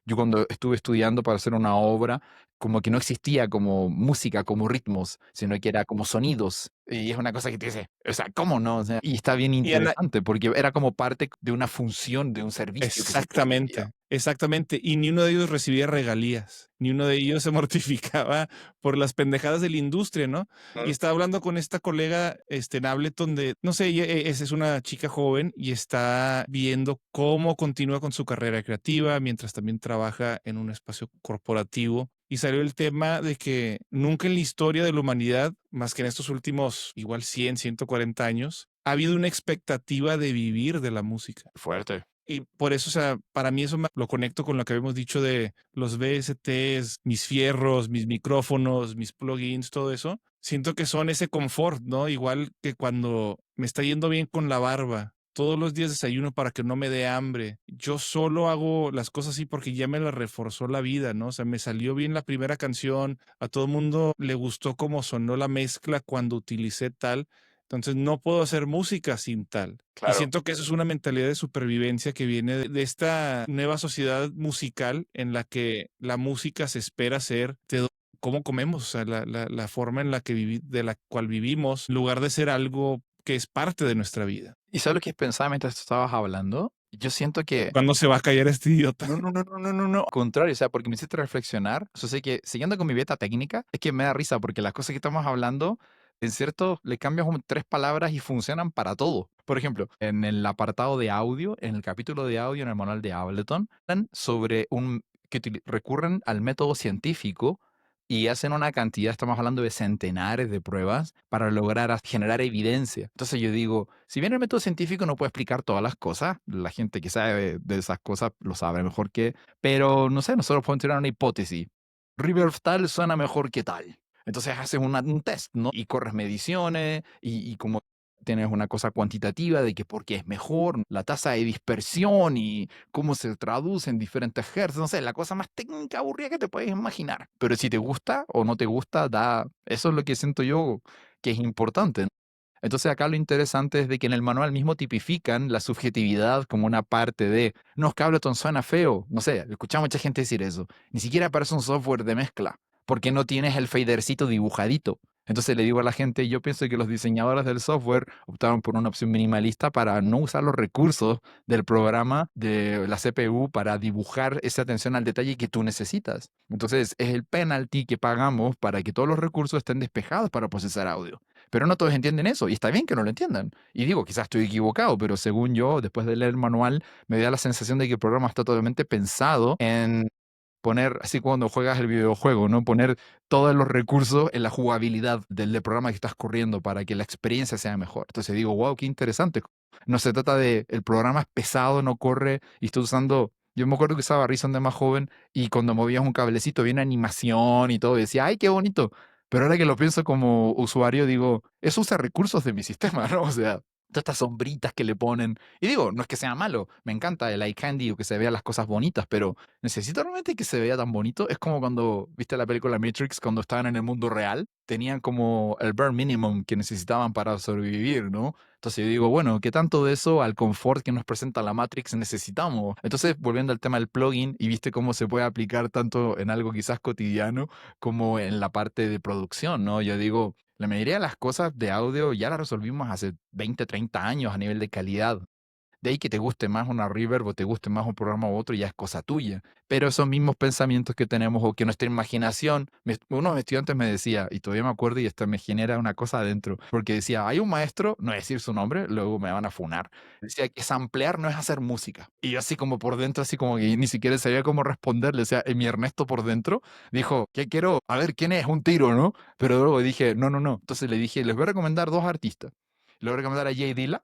yo cuando estuve estudiando para hacer una obra, como que no existía como música, como ritmos, sino que era como sonidos. Y es una cosa que te dice, o sea, ¿cómo no? O sea, y está bien Y ana- interesante porque era como parte de una función, de un servicio que se proveía. Exactamente, exactamente. Y ni uno de ellos recibía regalías, ni uno de ellos se mortificaba por las pendejadas de la industria, ¿no? Y estaba hablando con esta colega, en Ableton de, no sé, es una chica joven y está viendo cómo continúa con su carrera creativa mientras también trabaja en un espacio corporativo. Y salió el tema de que nunca en la historia de la humanidad, más que en estos últimos igual 100, 140 años, ha habido una expectativa de vivir de la música. Fuerte. Y por eso, o sea, para mí eso lo conecto con lo que habíamos dicho de los VSTs, mis fierros, mis micrófonos, mis plugins, todo eso. Siento que son ese confort, ¿no? Igual que cuando me está yendo bien con la barba. Todos los días desayuno para que no me dé hambre. Yo solo hago las cosas así porque ya me las reforzó la vida, ¿no? O sea, me salió bien la primera canción, a todo el mundo le gustó cómo sonó la mezcla cuando utilicé tal. Entonces no puedo hacer música sin tal. Y Claro. siento que eso es una mentalidad de supervivencia que viene de esta nueva sociedad musical en la que la música se espera ser cómo comemos, o sea, la forma en la que de la cual vivimos, en lugar de ser algo que es parte de nuestra vida. ¿Y sabes lo que pensaba mientras tú estabas hablando? Yo siento que ¿Cuándo se va a callar este idiota? no, no, no, no, no, no, no. Al contrario, o sea, porque me hiciste reflexionar. Yo sé que, siguiendo con mi beta técnica, es que me da risa porque las cosas que estamos hablando, en cierto, le cambias tres palabras y funcionan para todo. Por ejemplo, en el apartado de audio, en el capítulo de audio, en el manual de Ableton, hablan sobre que recurren al método científico y hacen una cantidad, estamos hablando de centenares de pruebas para lograr generar evidencia. Entonces yo digo, si bien el método científico no puede explicar todas las cosas, la gente que sabe de esas cosas lo sabe mejor que, pero no sé, nosotros podemos tirar una hipótesis. Reverb tal suena mejor que tal. Entonces haces un test, ¿no? Y corres mediciones y como tienes una cosa cuantitativa de que por qué es mejor, la tasa de dispersión y cómo se traduce en diferentes hertz, no sé, la cosa más técnica aburrida que te puedes imaginar. Pero si te gusta o no te gusta, eso es lo que siento yo que es importante, ¿no? Entonces acá lo interesante es de que en el manual mismo tipifican la subjetividad como una parte de, no, es que Ableton suena feo, no sé, escuchaba mucha gente decir eso, ni siquiera aparece un software de mezcla, porque no tienes el fadercito dibujadito. Entonces le digo a la gente, yo pienso que los diseñadores del software optaron por una opción minimalista para no usar los recursos del programa de la CPU para dibujar esa atención al detalle que tú necesitas. Entonces es el penalty que pagamos para que todos los recursos estén despejados para procesar audio. Pero no todos entienden eso y está bien que no lo entiendan. Y digo, quizás estoy equivocado, pero según yo, después de leer el manual, me da la sensación de que el programa está totalmente pensado en poner, así cuando juegas el videojuego, ¿no? Poner todos los recursos en la jugabilidad del programa que estás corriendo para que la experiencia sea mejor. Entonces digo, wow, qué interesante. No se trata de, el programa es pesado, no corre y estoy usando... Yo me acuerdo que usaba Reason de más joven y cuando movías un cablecito viene animación y todo, y decía, ¡ay, qué bonito! Pero ahora que lo pienso como usuario, digo, eso usa recursos de mi sistema, ¿no? O sea, todas estas sombritas que le ponen. Y digo, no es que sea malo, me encanta el eye candy o que se vean las cosas bonitas, pero ¿necesito realmente que se vea tan bonito? Es como cuando, ¿viste la película Matrix? Cuando estaban en el mundo real, tenían como el bare minimum que necesitaban para sobrevivir, ¿no? Entonces yo digo, bueno, ¿qué tanto de eso al confort que nos presenta la Matrix necesitamos? Entonces, volviendo al tema del plugin, y viste cómo se puede aplicar tanto en algo quizás cotidiano como en la parte de producción, ¿no? Yo digo, la mayoría de las cosas de audio ya las resolvimos hace 20, 30 años a nivel de calidad. De ahí que te guste más una reverb o te guste más un programa u otro, ya es cosa tuya. Pero esos mismos pensamientos que tenemos o que nuestra imaginación, uno de mis estudiantes me decía, y todavía me acuerdo y hasta me genera una cosa adentro, porque decía, hay un maestro, no voy a decir su nombre, luego me van a funar, decía que samplear no es hacer música. Y yo así como por dentro, así como que ni siquiera sabía cómo responderle, o sea, en mi Ernesto por dentro dijo, ¿qué quiero? A ver, ¿quién es? Un tiro, ¿no? Pero luego dije, no, no, no. Entonces le dije, les voy a recomendar dos artistas. Le voy a recomendar a Jay Dilla,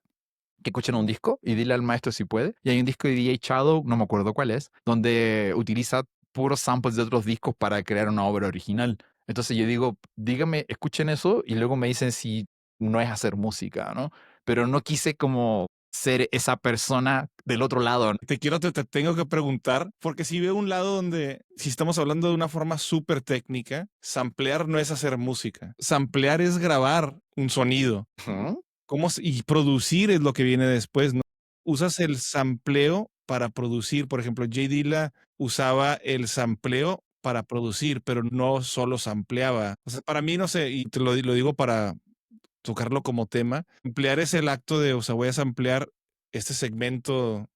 que escuchen un disco y dile al maestro si puede. Y hay un disco de DJ Shadow, no me acuerdo cuál es, donde utiliza puros samples de otros discos para crear una obra original. Entonces yo digo, dígame, escuchen eso y luego me dicen si no es hacer música, ¿no? Pero no quise como ser esa persona del otro lado. Te tengo que preguntar, porque si veo un lado donde, si estamos hablando de una forma súper técnica, samplear no es hacer música. Samplear es grabar un sonido. Ujú. Y producir es lo que viene después, ¿no? Usas el sampleo para producir. Por ejemplo, Jay Dilla usaba el sampleo para producir, pero no solo sampleaba. O sea, para mí, no sé, y te lo digo para tocarlo como tema, samplear es el acto de, o sea, voy a samplear este segmento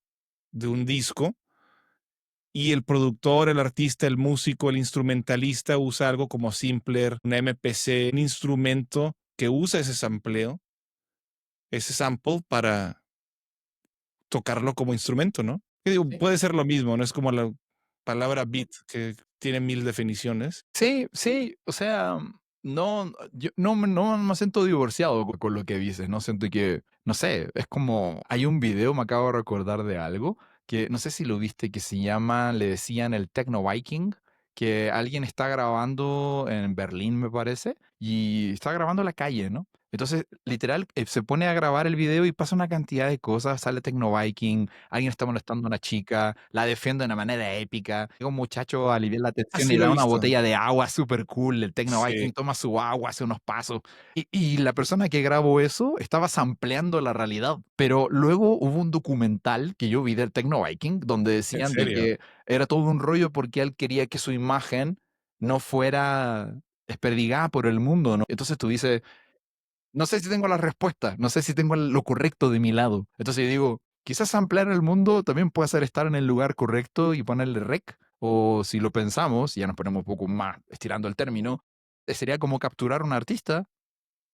de un disco y el productor, el artista, el músico, el instrumentalista usa algo como Simpler, una MPC, un instrumento que usa ese sampleo, ese sample para tocarlo como instrumento, ¿no? Que digo, Sí. puede ser lo mismo, no es como la palabra beat que tiene mil definiciones. Sí, sí, o sea, no, yo no me siento divorciado con lo que dices, no siento que, no sé, es como, hay un video, me acabo de recordar de algo, que no sé si lo viste, que se llama, le decían el Techno Viking, que alguien está grabando en Berlín, me parece, y está grabando la calle, ¿no? Entonces, literal, se pone a grabar el video y pasa una cantidad de cosas, sale Techno Viking, alguien está molestando a una chica, la defiende de una manera épica, llega un muchacho a aliviar la tensión Así y lo he da una visto. botella de agua súper cool, el Techno Sí, Viking toma su agua, hace unos pasos, y la persona que grabó eso estaba sampleando la realidad, pero luego hubo un documental que yo vi del Techno Viking donde en decían de serio. que era todo un rollo porque él quería que su imagen no fuera desperdigada por el mundo, ¿no? Entonces tú dices, no sé si tengo la respuesta, no sé si tengo lo correcto de mi lado. Entonces yo digo, quizás ampliar el mundo también puede ser estar en el lugar correcto y ponerle rec. O si lo pensamos, y ya nos ponemos un poco más estirando el término, sería como capturar a un artista,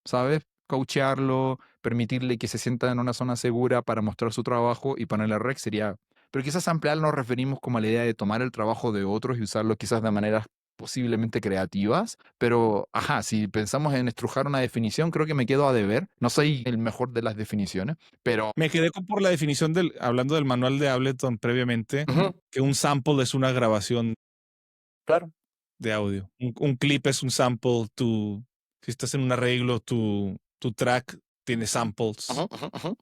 ¿sabes? Coachearlo, permitirle que se sienta en una zona segura para mostrar su trabajo y ponerle rec sería... Pero quizás ampliar nos referimos como a la idea de tomar el trabajo de otros y usarlo quizás de maneras posiblemente creativas, pero ajá, si pensamos en estrujar una definición, creo que me quedo a deber. No soy el mejor de las definiciones, pero Me quedé por la definición del, hablando del manual de Ableton previamente, ujú, que un sample es una grabación claro. de audio. Un clip es un sample, si estás en un arreglo, tu track tiene Ujú, samples. ujú, ujú.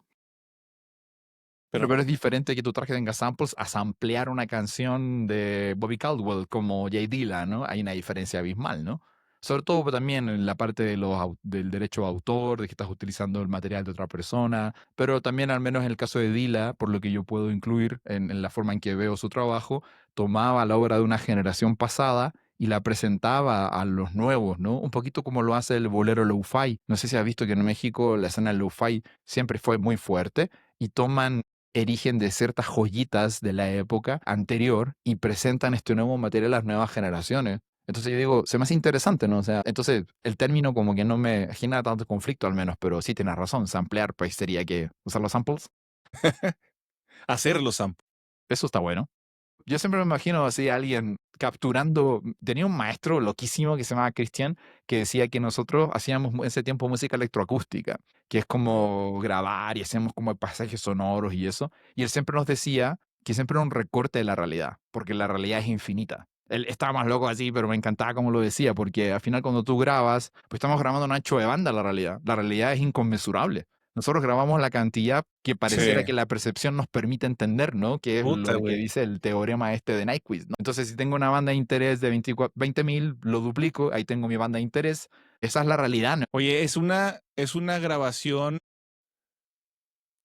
Pero Pero es diferente que tu traje tenga samples a samplear una canción de Bobby Caldwell como Jay Dilla, ¿no? Hay una diferencia abismal, ¿no? Sobre todo también en la parte de del derecho de autor, de que estás utilizando el material de otra persona, pero también al menos en el caso de Dilla, por lo que yo puedo incluir en la forma en que veo su trabajo, tomaba la obra de una generación pasada y la presentaba a los nuevos, ¿no? Un poquito como lo hace el bolero lo-fi. No sé si has visto que en México la escena del lo-fi siempre fue muy fuerte y toman erigen de ciertas joyitas de la época anterior y presentan este nuevo material a las nuevas generaciones. Entonces yo digo, se me hace interesante, ¿no? O sea, entonces el término como que no me genera tanto conflicto al menos, pero sí tienes razón, samplear pues sería que usar los samples. hacer los samples. Eso está bueno. Yo siempre me imagino así a alguien capturando. Tenía un maestro loquísimo que se llamaba Cristian que decía que nosotros hacíamos en ese tiempo música electroacústica, que es como grabar y hacemos como pasajes sonoros y eso. Y él siempre nos decía que siempre era un recorte de la realidad, porque la realidad es infinita. Él estaba más loco así, pero me encantaba como lo decía, porque al final cuando tú grabas, pues estamos grabando un ancho de banda la realidad. La realidad es inconmensurable. Nosotros grabamos la cantidad que pareciera Sí, que la percepción nos permite entender, ¿no? Que es puta, lo que güey. dice el teorema este de Nyquist, ¿no? Entonces, si tengo una banda de interés de 20.000, lo duplico, ahí tengo mi banda de interés. Esa es la realidad, ¿no? Oye, es una grabación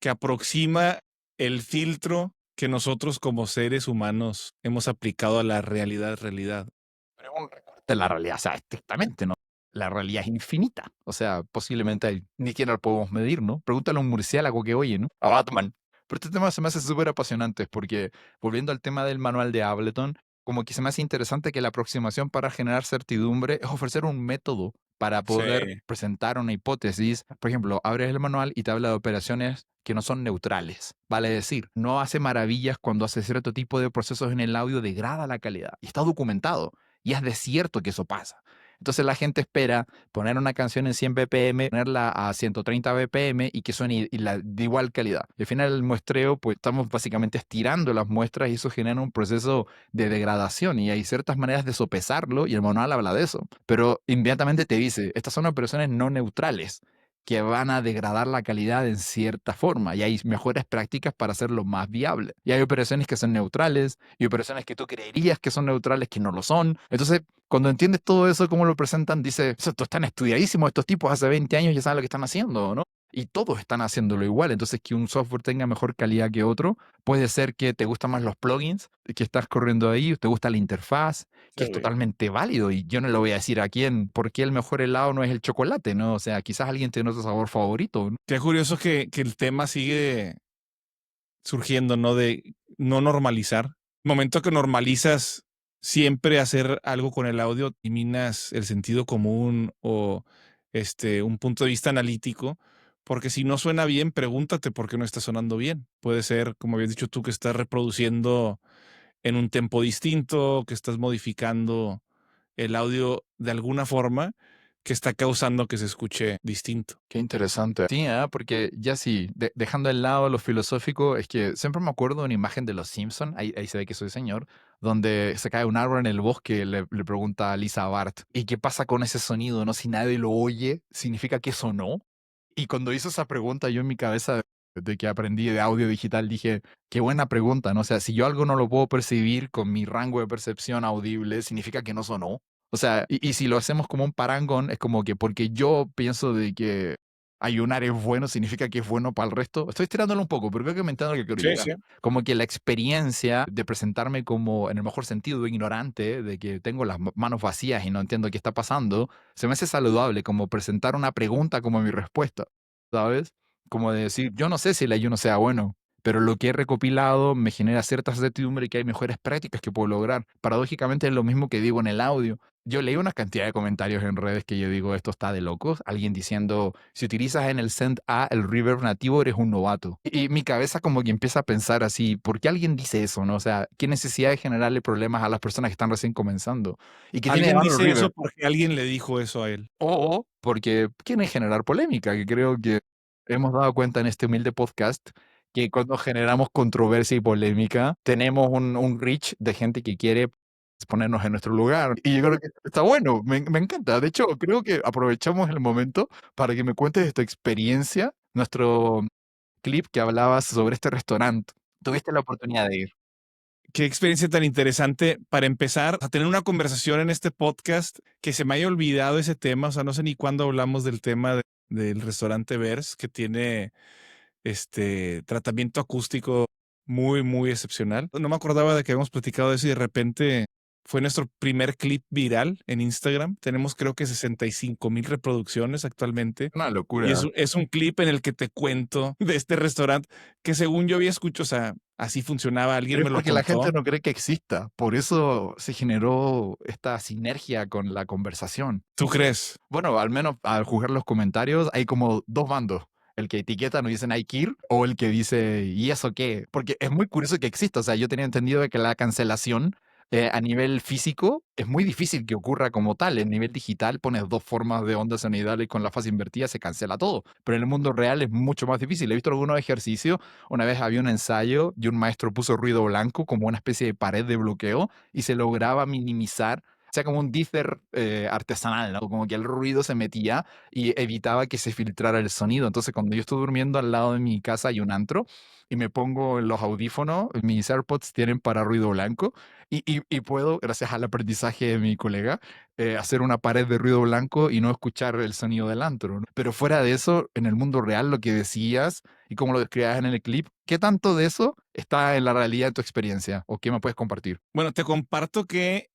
que aproxima el filtro que nosotros como seres humanos hemos aplicado a la realidad. Pero es un recorte de la realidad, o sea, estrictamente, ¿no? La realidad es infinita. O sea, posiblemente ni siquiera lo podemos medir, ¿no? Pregúntale a un murciélago que oye, ¿no? A Batman. Pero este tema se me hace súper apasionante porque, volviendo al tema del manual de Ableton, como que se me hace interesante que la aproximación para generar certidumbre es ofrecer un método para Sí, poder presentar una hipótesis. Por ejemplo, abres el manual y te habla de operaciones que no son neutrales. Vale decir, no hace maravillas cuando hace cierto tipo de procesos en el audio, degrada la calidad. Y está documentado. Y es de cierto que eso pasa. Entonces la gente espera poner una canción en 100 BPM, ponerla a 130 BPM y que suene de igual calidad. Y al final el muestreo, pues estamos básicamente estirando las muestras y eso genera un proceso de degradación y hay ciertas maneras de sopesarlo y el manual habla de eso. Pero inmediatamente te dice, estas son operaciones no neutrales que van a degradar la calidad en cierta forma y hay mejores prácticas para hacerlo más viable. Y hay operaciones que son neutrales y operaciones que tú creerías que son neutrales que no lo son. Entonces, cuando entiendes todo eso, cómo lo presentan, dices, esto están estudiadísimos, estos tipos hace 20 años ya saben lo que están haciendo, ¿no? Y todos están haciéndolo igual. Entonces, que un software tenga mejor calidad que otro, puede ser que te gustan más los plugins que estás corriendo ahí, te gusta la interfaz, que sí, es güey. totalmente válido. Y yo no le voy a decir a quién, por qué el mejor helado no es el chocolate, ¿no? O sea, quizás alguien tiene otro sabor favorito, ¿no? Qué curioso que el tema sigue surgiendo, ¿no? De no normalizar. Momento que normalizas siempre hacer algo con el audio, eliminas el sentido común o un punto de vista analítico, porque si no suena bien, pregúntate por qué no está sonando bien. Puede ser, como habías dicho tú, que estás reproduciendo en un tempo distinto, que estás modificando el audio de alguna forma que está causando que se escuche distinto. Qué interesante. Sí, porque ya sí, dejando de lado lo filosófico, es que siempre me acuerdo de una imagen de Los Simpson, ahí se ve que soy señor, donde se cae un árbol en el bosque, le pregunta a Lisa a Bart, ¿y qué pasa con ese sonido? ¿No? Si nadie lo oye, ¿significa que sonó? Y cuando hizo esa pregunta, yo en mi cabeza, de que aprendí de audio digital, dije, qué buena pregunta, ¿no? O sea, si yo algo no lo puedo percibir con mi rango de percepción audible, ¿significa que no sonó? O sea, y si lo hacemos como un parangón, es como que porque yo pienso de que ayunar es bueno, significa que es bueno para el resto. Estoy tirándolo un poco, pero creo que me entiendo a lo que quiero Sí, llegar. sí. Como que la experiencia de presentarme como, en el mejor sentido, ignorante, de que tengo las manos vacías y no entiendo qué está pasando, se me hace saludable como presentar una pregunta como mi respuesta, ¿sabes? Como de decir, yo no sé si el ayuno sea bueno, pero lo que he recopilado me genera cierta certidumbre que hay mejores prácticas que puedo lograr. Paradójicamente es lo mismo que digo en el audio. Yo leí una cantidad de comentarios en redes que yo digo, esto está de locos. Alguien diciendo, si utilizas en el Send A el reverb nativo, eres un novato. Y mi cabeza como que empieza a pensar así, ¿por qué alguien dice eso? ¿No? O sea, ¿qué necesidad de generarle problemas a las personas que están recién comenzando? ¿Y qué tiene de Alguien malo el dice eso reverb? porque alguien le dijo eso a él. O porque quieren generar polémica, que creo que hemos dado cuenta en este humilde podcast que cuando generamos controversia y polémica, tenemos un reach de gente que quiere ponernos en nuestro lugar. Y yo creo que está bueno, me encanta. De hecho, creo que aprovechamos el momento para que me cuentes de tu experiencia, nuestro clip que hablabas sobre este restaurante. ¿Tuviste la oportunidad de ir? Qué experiencia tan interesante para empezar a tener una conversación en este podcast que se me haya olvidado ese tema. O sea, no sé ni cuándo hablamos del tema del restaurante Vers, que tiene tratamiento acústico muy, muy excepcional. No me acordaba de que habíamos platicado de eso y de repente fue nuestro primer clip viral en Instagram. Tenemos creo que 65,000 reproducciones actualmente. Una Y locura. es un clip en el que te cuento de este restaurante que según yo había escuchado, o sea, así funcionaba, alguien Pero es me lo porque la gente contó. no cree que exista. Por eso se generó esta sinergia con la conversación. ¿Tú crees? Bueno, al menos al juzgar los comentarios, hay como dos bandos. El que etiqueta no dicen hay que ir, o el que dice, ¿y eso qué? Porque es muy curioso que exista. O sea, yo tenía entendido de que la cancelación a nivel físico es muy difícil que ocurra como tal. En nivel digital pones dos formas de onda sonidal y con la fase invertida se cancela todo. Pero en el mundo real es mucho más difícil. He visto algunos ejercicios. Una vez había un ensayo y un maestro puso ruido blanco como una especie de pared de bloqueo y se lograba minimizar, sea como un differ artesanal, ¿no? Como que el ruido se metía y evitaba que se filtrara el sonido. Entonces, cuando yo estoy durmiendo al lado de mi casa hay un antro y me pongo los audífonos, mis AirPods tienen para ruido blanco y puedo, gracias al aprendizaje de mi colega, hacer una pared de ruido blanco y no escuchar el sonido del antro, ¿no? Pero fuera de eso, en el mundo real, lo que decías y cómo lo describías en el clip, ¿qué tanto de eso está en la realidad de tu experiencia? ¿O qué me puedes compartir? Bueno, te comparto que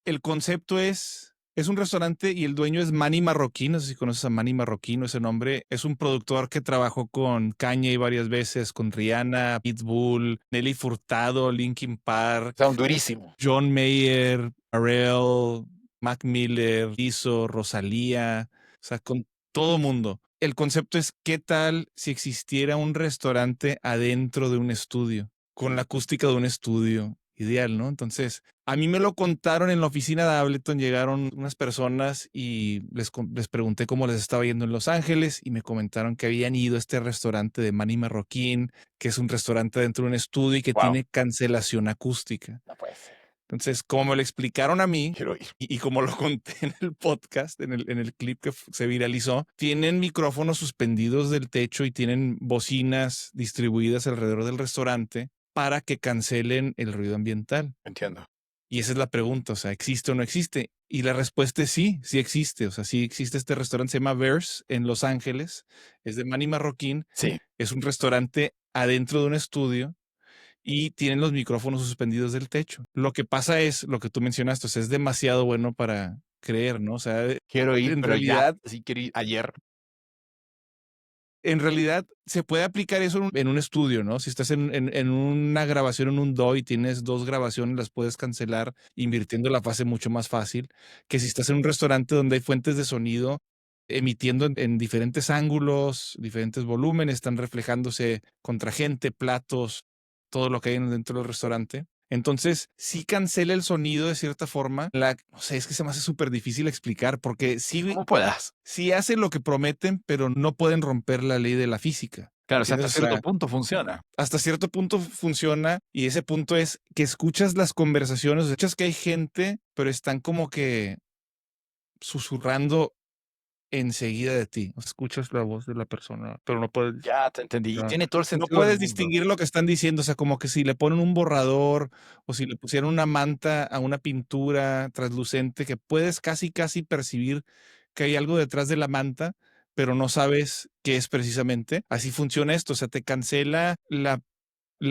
el concepto es Es un restaurante y el dueño es Manny Marroquín. No sé si conoces a Manny Marroquín, ese nombre. Es un productor que trabajó con Kanye varias veces, con Rihanna, Pitbull, Nelly Furtado, Linkin Park, Son durísimos. John Mayer, Pharrell, Mac Miller, Lizzo, Rosalía, o sea, con todo mundo. El concepto es, ¿qué tal si existiera un restaurante adentro de un estudio? Con la acústica de un estudio ideal, ¿no? Entonces, a mí me lo contaron en la oficina de Ableton, llegaron unas personas y les pregunté cómo les estaba yendo en Los Ángeles y me comentaron que habían ido a este restaurante de Manny Marroquín, que es un restaurante dentro de un estudio y que Wow. tiene cancelación acústica. No puede ser. Entonces, como me lo explicaron a mí Quiero ir. y como lo conté en el podcast, en el clip que se viralizó, tienen micrófonos suspendidos del techo y tienen bocinas distribuidas alrededor del restaurante para que cancelen el ruido ambiental. Entiendo. Y esa es la pregunta, o sea, ¿existe o no existe? Y la respuesta es sí, sí existe. O sea, sí existe este restaurante, se llama Verse en Los Ángeles, es de Manny Marroquín, Sí. es un restaurante adentro de un estudio y tienen los micrófonos suspendidos del techo. Lo que pasa es, lo que tú mencionaste, o sea, es demasiado bueno para creer, ¿no? O sea, Quiero ir, en pero ya. realidad, Sí, quiero ir ayer. se puede aplicar eso en un estudio, ¿no? Si estás en una grabación en un DAW y tienes dos grabaciones, las puedes cancelar invirtiendo la fase mucho más fácil que si estás en un restaurante donde hay fuentes de sonido emitiendo en diferentes ángulos, diferentes volúmenes, están reflejándose contra gente, platos, todo lo que hay dentro del restaurante. Entonces, sí cancela el sonido de cierta forma. No sé, es que se me hace súper difícil explicar porque Como puedas. sí hacen lo que prometen, pero no pueden romper la ley de la física. Claro, o sea, ¿Entiendes? hasta O cierto sea, punto funciona. hasta cierto punto funciona y ese punto es que escuchas las conversaciones, escuchas que hay gente, pero están como que susurrando enseguida de ti. Escuchas la voz de la persona, pero no puedes, Ya te entendí. Y no, tiene todo el no sentido del puedes mundo. distinguir lo que están diciendo. O sea, como que si le ponen un borrador o si le pusieran una manta a una pintura translucente, que puedes casi, casi percibir que hay algo detrás de la manta, pero no sabes qué es precisamente. Así funciona esto. O sea, te cancela la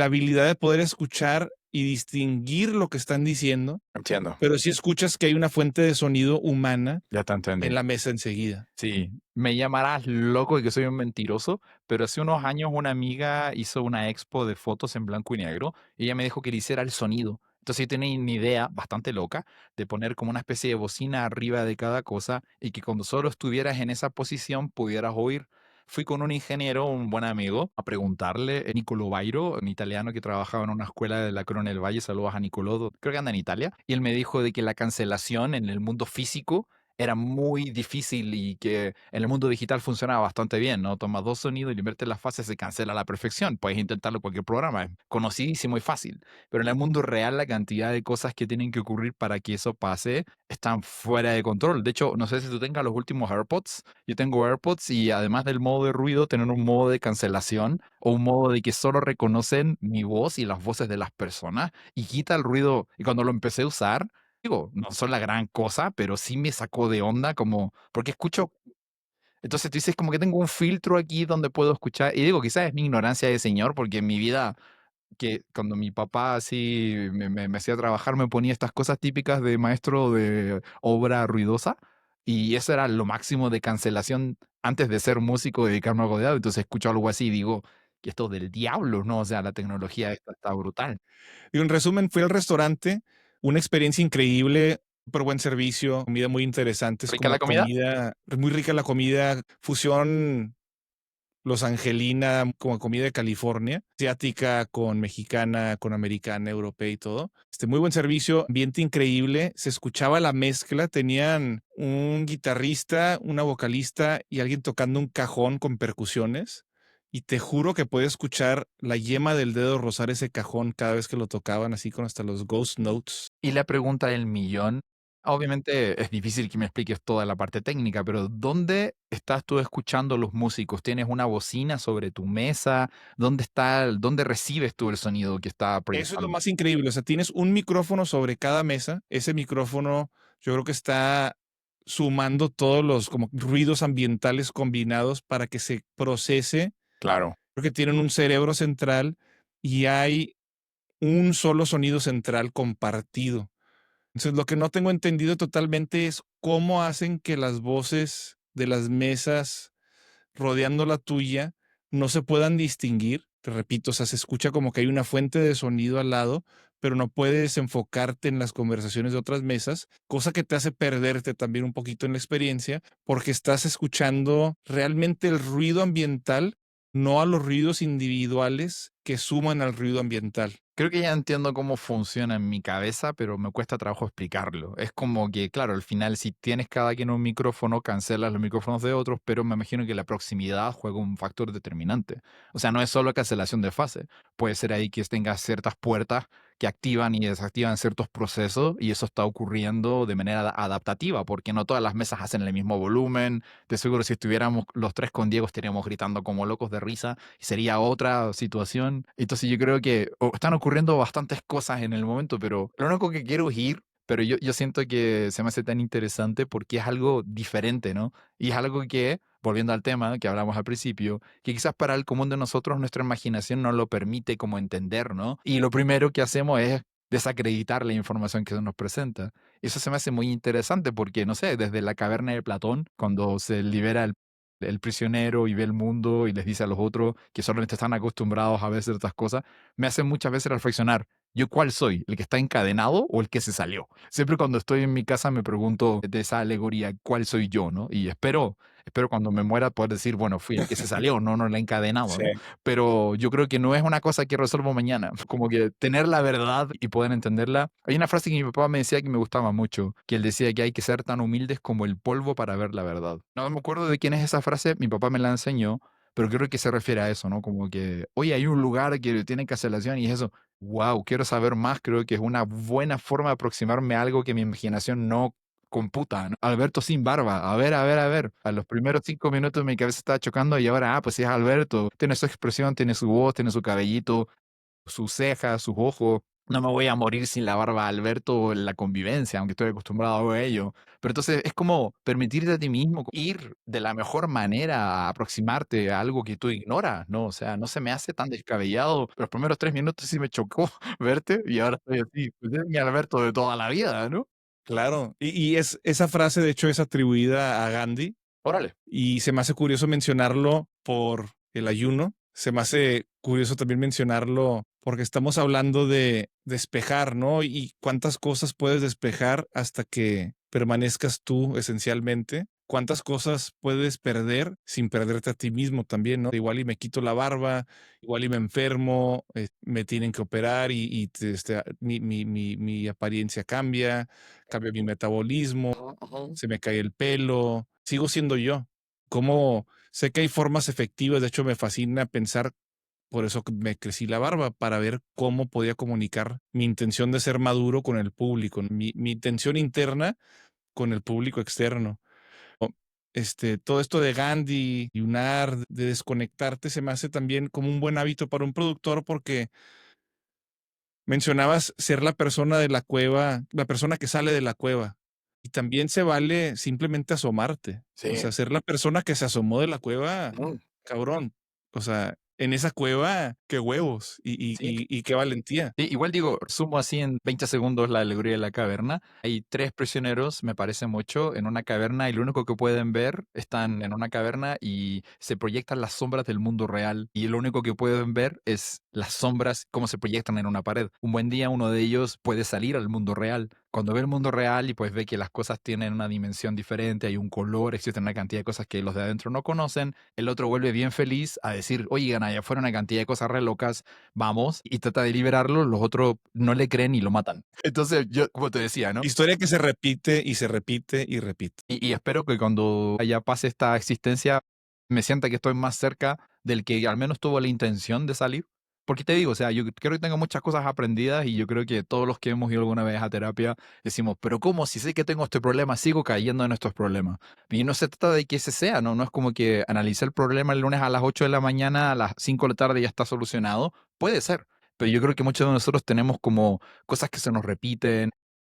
habilidad de poder escuchar y distinguir lo que están diciendo, Entiendo. pero sí escuchas que hay una fuente de sonido humana Ya te entendí. en la mesa enseguida. Sí, me llamarás loco y que soy un mentiroso, pero hace unos años una amiga hizo una expo de fotos en blanco y negro y ella me dijo que le hiciera el sonido. Entonces yo tenía una idea bastante loca de poner como una especie de bocina arriba de cada cosa y que cuando solo estuvieras en esa posición pudieras oír. Fui con un ingeniero, un buen amigo, a preguntarle, Nicolo Bairo, un italiano que trabajaba en una escuela de la Corona del Valle, saludos a Nicolò, creo que anda en Italia, y él me dijo de que la cancelación en el mundo físico era muy difícil y que en el mundo digital funcionaba bastante bien, ¿no? Tomas dos sonidos y le inviertes las fases, se cancela a la perfección. Puedes intentarlo en cualquier programa, es conocidísimo y fácil. Pero en el mundo real, la cantidad de cosas que tienen que ocurrir para que eso pase están fuera de control. De hecho, no sé si tú tengas los últimos AirPods. Yo tengo AirPods y además del modo de ruido, tener un modo de cancelación o un modo de que solo reconocen mi voz y las voces de las personas y quita el ruido. Y cuando lo empecé a usar, digo, no son la gran cosa, pero sí me sacó de onda como, porque escucho, entonces tú dices como que tengo un filtro aquí donde puedo escuchar, y digo, quizás es mi ignorancia de señor, porque en mi vida, que cuando mi papá así me hacía trabajar, me ponía estas cosas típicas de maestro de obra ruidosa, y eso era lo máximo de cancelación antes de ser músico, dedicarme a algo de audio, entonces escucho algo así y digo, que esto es del diablo, ¿no? O sea, la tecnología esta está brutal. Y en resumen, fui al restaurante, una experiencia increíble, súper buen servicio, comida muy interesante, es ¿Rica como la comida? comida, muy rica la comida, fusión Los Angelina, como comida de California, asiática con mexicana, con americana, europea y todo. Muy buen servicio, ambiente increíble, se escuchaba la mezcla, tenían un guitarrista, una vocalista y alguien tocando un cajón con percusiones. Y te juro que puedes escuchar la yema del dedo rozar ese cajón cada vez que lo tocaban, así con hasta los ghost notes. Y la pregunta del millón, obviamente es difícil que me expliques toda la parte técnica, pero ¿dónde estás tú escuchando los músicos? ¿Tienes una bocina sobre tu mesa? ¿Dónde recibes tú el sonido que está Eso es lo proyectando? más increíble. O sea, tienes un micrófono sobre cada mesa. Ese micrófono, yo creo que está sumando todos los como ruidos ambientales combinados para que se procese. Claro. Creo que tienen un cerebro central y hay un solo sonido central compartido. Entonces, lo que no tengo entendido totalmente es cómo hacen que las voces de las mesas rodeando la tuya no se puedan distinguir. Te repito, o sea, se escucha como que hay una fuente de sonido al lado, pero no puedes enfocarte en las conversaciones de otras mesas, cosa que te hace perderte también un poquito en la experiencia, porque estás escuchando realmente el ruido ambiental, no a los ruidos individuales que suman al ruido ambiental. Creo que ya entiendo cómo funciona en mi cabeza, pero me cuesta trabajo explicarlo. Es como que, claro, al final si tienes cada quien un micrófono, cancelas los micrófonos de otros, pero me imagino que la proximidad juega un factor determinante. O sea, no es solo cancelación de fase. Puede ser ahí que tengas ciertas puertas que activan y desactivan ciertos procesos y eso está ocurriendo de manera adaptativa, porque no todas las mesas hacen el mismo volumen. De seguro si estuviéramos los tres con Diego estaríamos gritando como locos de risa y sería otra situación. Entonces yo creo que están ocurriendo bastantes cosas en el momento, pero lo único que quiero es ir, pero yo siento que se me hace tan interesante porque es algo diferente, ¿no? Y es algo que, volviendo al tema que hablamos al principio, que quizás para el común de nosotros nuestra imaginación no lo permite como entender, ¿no? Y lo primero que hacemos es desacreditar la información que se nos presenta. Eso se me hace muy interesante porque, no sé, desde la caverna de Platón, cuando se libera el prisionero y ve el mundo y les dice a los otros que solamente están acostumbrados a ver ciertas cosas, me hace muchas veces reflexionar, ¿yo cuál soy? ¿El que está encadenado o el que se salió? Siempre cuando estoy en mi casa me pregunto de esa alegoría, ¿cuál soy yo? ¿No? Y espero cuando me muera poder decir, bueno, fui el que se salió, no el encadenado, Sí. ¿no? Pero yo creo que no es una cosa que resuelvo mañana, como que tener la verdad y poder entenderla. Hay una frase que mi papá me decía que me gustaba mucho, que él decía que hay que ser tan humildes como el polvo para ver la verdad. No me acuerdo de quién es esa frase, mi papá me la enseñó, pero creo que se refiere a eso, ¿no? Como que, oye, hay un lugar que tiene cancelación y es eso. Wow, quiero saber más, creo que es una buena forma de aproximarme a algo que mi imaginación no computa, ¿no? Alberto sin barba, a ver, a ver, a ver. A los primeros 5 minutos mi cabeza estaba chocando y ahora, pues sí es Alberto. Tiene su expresión, tiene su voz, tiene su cabellito, sus cejas, sus ojos. No me voy a morir sin la barba de Alberto en la convivencia, aunque estoy acostumbrado a ello. Pero entonces es como permitirte a ti mismo ir de la mejor manera a aproximarte a algo que tú ignoras, ¿no? O sea, no se me hace tan descabellado. Los primeros 3 minutos sí me chocó verte y ahora estoy así, pues es mi Alberto de toda la vida, ¿no? Claro. Y esa frase, de hecho, es atribuida a Gandhi. Órale. Y se me hace curioso mencionarlo por el ayuno. Se me hace curioso también mencionarlo porque estamos hablando de despejar, ¿no? Y cuántas cosas puedes despejar hasta que permanezcas tú esencialmente. Cuántas cosas puedes perder sin perderte a ti mismo también, ¿no? Igual y me quito la barba, igual y me enfermo, me tienen que operar mi apariencia cambia, cambia mi metabolismo, Ujú, ujú. se me cae el pelo, sigo siendo yo. Como sé que hay formas efectivas, de hecho me fascina pensar, por eso que me crecí la barba, para ver cómo podía comunicar mi intención de ser maduro con el público, mi intención interna con el público externo. O, todo esto de Gandhi, ayunar, de desconectarte, se me hace también como un buen hábito para un productor porque mencionabas ser la persona de la cueva, la persona que sale de la cueva. Y también se vale simplemente asomarte. O Sí. sea, ser la persona que se asomó de la cueva, Ujú. cabrón. O sea, en esa cueva, qué huevos Sí, y qué valentía. sí, igual digo, sumo así en 20 segundos la alegoría de la caverna. Hay tres prisioneros, me parece mucho, en una caverna y lo único que pueden ver están en una caverna y se proyectan las sombras del mundo real y lo único que pueden ver es las sombras cómo se proyectan en una pared. Un buen día uno de ellos puede salir al mundo real. Cuando ve el mundo real y pues ve que las cosas tienen una dimensión diferente, hay un color, existe una cantidad de cosas que los de adentro no conocen, el otro vuelve bien feliz a decir, oigan, allá afuera una cantidad de cosas re locas, vamos, y trata de liberarlo, los otros no le creen y lo matan. Entonces, yo, como te decía, ¿no? Historia que se repite y se repite y repite. Y espero que cuando ya pase esta existencia, me sienta que estoy más cerca del que al menos tuvo la intención de salir. Porque te digo, o sea, yo creo que tengo muchas cosas aprendidas y yo creo que todos los que hemos ido alguna vez a terapia decimos, pero ¿cómo? Si sé que tengo este problema, sigo cayendo en estos problemas. Y no se trata de que ese sea, ¿no? No es como que analicé el problema el lunes a las 8 de la mañana, a las 5 de la tarde ya está solucionado. Puede ser. Pero yo creo que muchos de nosotros tenemos como cosas que se nos repiten,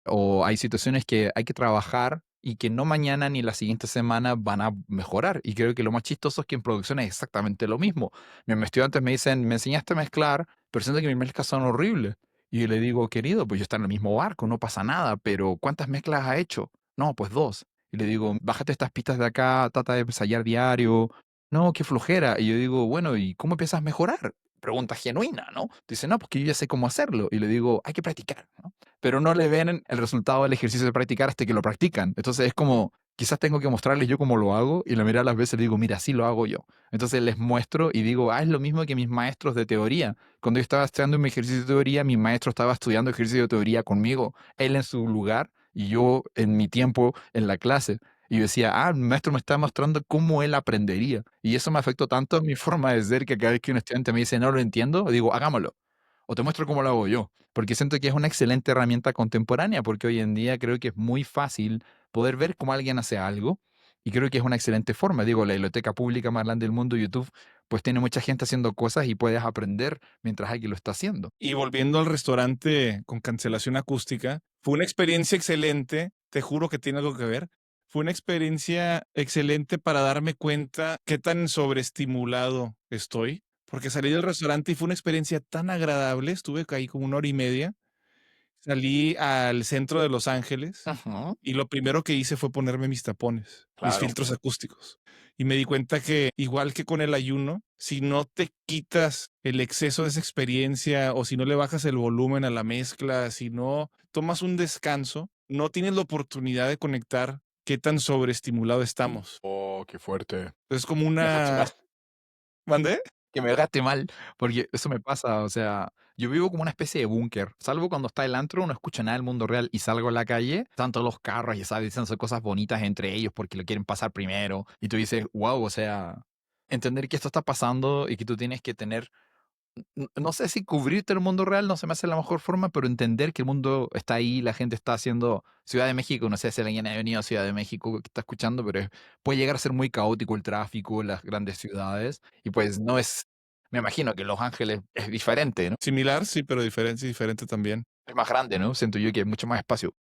o hay situaciones que hay que trabajar y que no mañana ni la siguiente semana van a mejorar. Y creo que lo más chistoso es que en producción es exactamente lo mismo. Mis estudiantes me dicen, me enseñaste a mezclar, pero siento que mis mezclas son horribles. Y yo le digo, querido, pues yo estoy en el mismo barco, no pasa nada, pero ¿cuántas mezclas ha hecho? No, pues 2. Y le digo, bájate estas pistas de acá, trata de ensayar diario. No, qué flojera. Y yo digo, bueno, ¿y cómo empiezas a mejorar? Pregunta genuina, ¿no? Dice, no, porque yo ya sé cómo hacerlo. Y le digo, hay que practicar, ¿no? Pero no le ven el resultado del ejercicio de practicar hasta que lo practican. Entonces es como, quizás tengo que mostrarles yo cómo lo hago y la mayoría de las veces le digo, mira, así lo hago yo. Entonces les muestro y digo, es lo mismo que mis maestros de teoría. Cuando yo estaba estudiando mi ejercicio de teoría, mi maestro estaba estudiando ejercicio de teoría conmigo, él en su lugar y yo en mi tiempo en la clase. Y yo decía, mi maestro me está mostrando cómo él aprendería. Y eso me afectó tanto en mi forma de ser que cada vez que un estudiante me dice, no lo entiendo, digo, hagámoslo. O te muestro cómo lo hago yo. Porque siento que es una excelente herramienta contemporánea, porque hoy en día creo que es muy fácil poder ver cómo alguien hace algo. Y creo que es una excelente forma. Digo, la biblioteca pública más grande del mundo, YouTube, pues tiene mucha gente haciendo cosas y puedes aprender mientras alguien lo está haciendo. Y volviendo al restaurante con cancelación acústica, fue una experiencia excelente, te juro que tiene algo que ver. Fue una experiencia excelente para darme cuenta qué tan sobreestimulado estoy, porque salí del restaurante y fue una experiencia tan agradable, estuve ahí como 1 hora y media, salí al centro de Los Ángeles Ujú, y lo primero que hice fue ponerme mis tapones, mis claro. filtros acústicos. Y me di cuenta que, igual que con el ayuno, si no te quitas el exceso de esa experiencia o si no le bajas el volumen a la mezcla, si no tomas un descanso, no tienes la oportunidad de conectar qué tan sobreestimulado estamos. Oh, qué fuerte. Es como Me dejaste mal. una... ¿Mandé? Que me dejaste mal, porque eso me pasa, o sea, yo vivo como una especie de búnker, salvo cuando está el antro, no escucho nada del mundo real y salgo a la calle, tanto los carros, ya sabes, diciendo cosas bonitas entre ellos porque lo quieren pasar primero, y tú dices, wow, o sea, entender que esto está pasando y que tú tienes que tener, no sé si cubrirte el mundo real no se me hace la mejor forma, pero entender que el mundo está ahí, la gente está haciendo Ciudad de México, no sé si alguien ha venido a Ciudad de México que está escuchando, pero puede llegar a ser muy caótico el tráfico en las grandes ciudades y pues no es, me imagino que Los Ángeles es diferente, ¿no? Similar, sí, pero diferente, diferente también. Es más grande, ¿no? Siento yo que hay mucho más espacio.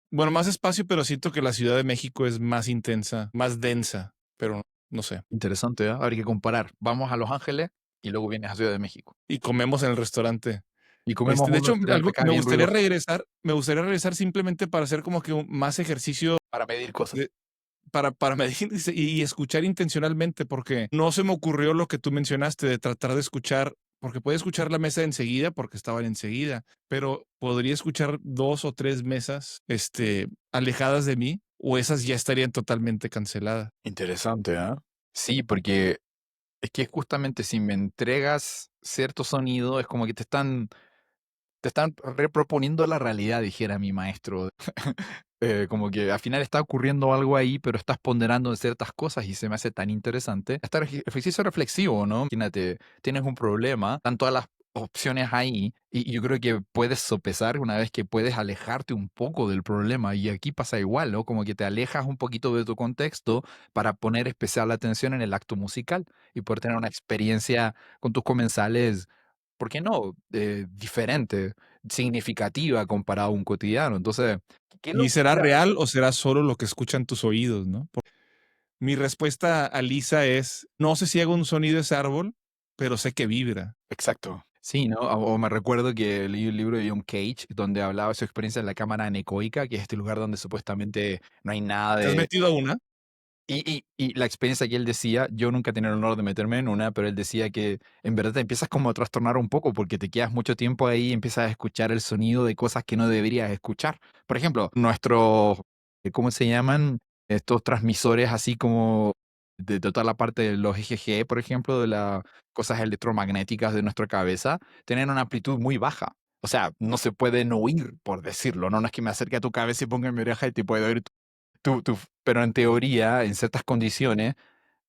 Bueno, más espacio, pero siento que la Ciudad de México es más intensa, más densa, pero no sé. Interesante, ¿eh? Habría que comparar. Vamos a Los Ángeles y luego vienes a Ciudad de México. Y comemos en el restaurante. Y comemos De un hecho, restaurante algo acá bien ruidoso me gustaría regresar simplemente para hacer como que más ejercicio para medir cosas. de para medir y escuchar intencionalmente, porque no se me ocurrió lo que tú mencionaste de tratar de escuchar, porque podía escuchar la mesa enseguida, porque estaban enseguida, pero podría escuchar 2 o 3 mesas, alejadas de mí, o esas ya estarían totalmente canceladas. Interesante, ¿ah? Sí, porque es que justamente si me entregas cierto sonido, es como que te están reproponiendo la realidad, dijera mi maestro. Como que al final está ocurriendo algo ahí, pero estás ponderando en ciertas cosas y se me hace tan interesante. Estar ejercicio reflexivo, ¿no? Imagínate, tienes un problema, están todas las opciones ahí y yo creo que puedes sopesar una vez que puedes alejarte un poco del problema y aquí pasa igual, ¿no? Como que te alejas un poquito de tu contexto para poner especial atención en el acto musical y poder tener una experiencia con tus comensales, ¿por qué no? Diferente, significativa comparado a un cotidiano. Entonces, qué ¿Y será locura. real o será solo lo que escuchan tus oídos, no? Mi respuesta a Lisa es, no sé si hago un sonido ese árbol, pero sé que vibra. Exacto. Sí, ¿no? O me recuerdo que leí un libro de John Cage donde hablaba de su experiencia en la cámara anecoica, que es este lugar donde supuestamente no hay nada ¿Te has de. metido a una? Y la experiencia que él decía, yo nunca he tenido el honor de meterme en una, pero él decía que en verdad te empiezas como a trastornar un poco porque te quedas mucho tiempo ahí y empiezas a escuchar el sonido de cosas que no deberías escuchar. Por ejemplo, nuestros, ¿cómo se llaman? Estos transmisores así como de toda la parte de los EGG, por ejemplo, de las cosas electromagnéticas de nuestra cabeza, tienen una amplitud muy baja. O sea, no se pueden oír, por decirlo, ¿no? No es que me acerque a tu cabeza y ponga en mi oreja y te puedo oír pero en teoría, en ciertas condiciones,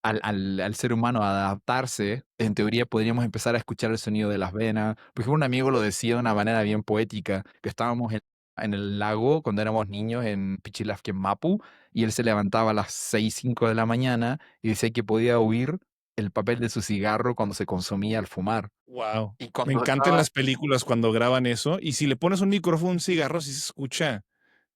al ser humano adaptarse, en teoría podríamos empezar a escuchar el sonido de las venas. Por ejemplo, un amigo lo decía de una manera bien poética, que estábamos en el lago cuando éramos niños en Pichilafque, en Mapu, y él se levantaba a las 6 5 de la mañana y decía que podía oír el papel de su cigarro cuando se consumía al fumar. Wow. Y Me cuando encantan estaba las películas cuando graban eso. Y si le pones un micrófono a un cigarro, sí se escucha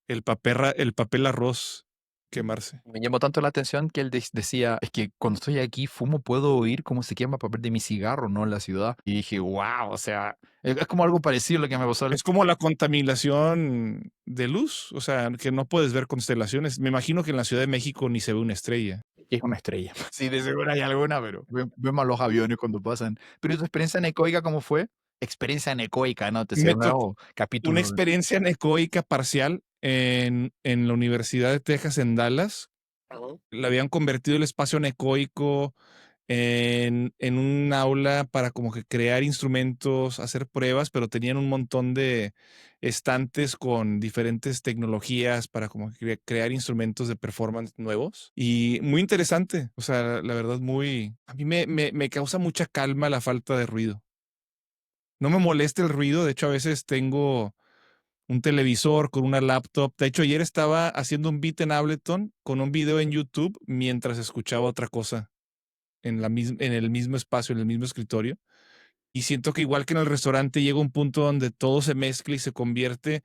el papel arroz. quemarse. Me llamó tanto la atención que él decía, es que cuando estoy aquí fumo, puedo oír cómo se quema el papel de mi cigarro, ¿no? En la ciudad. Y dije, wow, o sea, es como algo parecido a lo que me pasó. Es como la contaminación de luz, o sea, que no puedes ver constelaciones. Me imagino que en la Ciudad de México ni se ve una estrella. Es una estrella. Sí, de seguro hay alguna, pero vemos los aviones cuando pasan. Pero tu experiencia anecoica, ¿cómo fue? Experiencia anecoica, ¿no? Te decía, Me tocó nuevo una capítulo. experiencia anecoica parcial en la Universidad de Texas en Dallas. Ujú. Le habían convertido el espacio anecoico en un aula para como que crear instrumentos, hacer pruebas, pero tenían un montón de estantes con diferentes tecnologías para como que crear instrumentos de performance nuevos. Y muy interesante, o sea, la verdad muy... A mí me causa mucha calma la falta de ruido. No me molesta el ruido, de hecho a veces tengo un televisor con una laptop. De hecho, ayer estaba haciendo un beat en Ableton con un video en YouTube mientras escuchaba otra cosa en el mismo espacio, en el mismo escritorio. Y siento que igual que en el restaurante llega un punto donde todo se mezcla y se convierte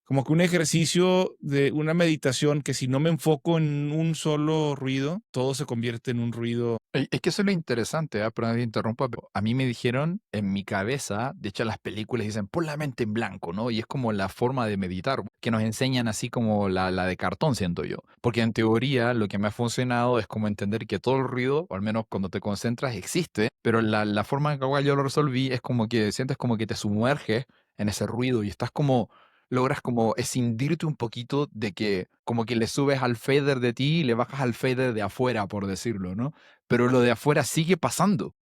como que un ejercicio de una meditación que si no me enfoco en un solo ruido, todo se convierte en un ruido. Es que eso es lo interesante, perdón que te interrumpa, pero a mí me dijeron en mi cabeza, de hecho las películas dicen, pon la mente en blanco, ¿no? Y es como la forma de meditar, que nos enseñan así como la de cartón, siento yo. Porque en teoría lo que me ha funcionado es como entender que todo el ruido, o al menos cuando te concentras, existe, pero la forma en que yo lo resolví es como que sientes como que te sumerges en ese ruido y estás como logras como escindirte un poquito de que como que le subes al fader de ti y le bajas al fader de afuera, por decirlo, ¿no? Pero lo de afuera sigue pasando.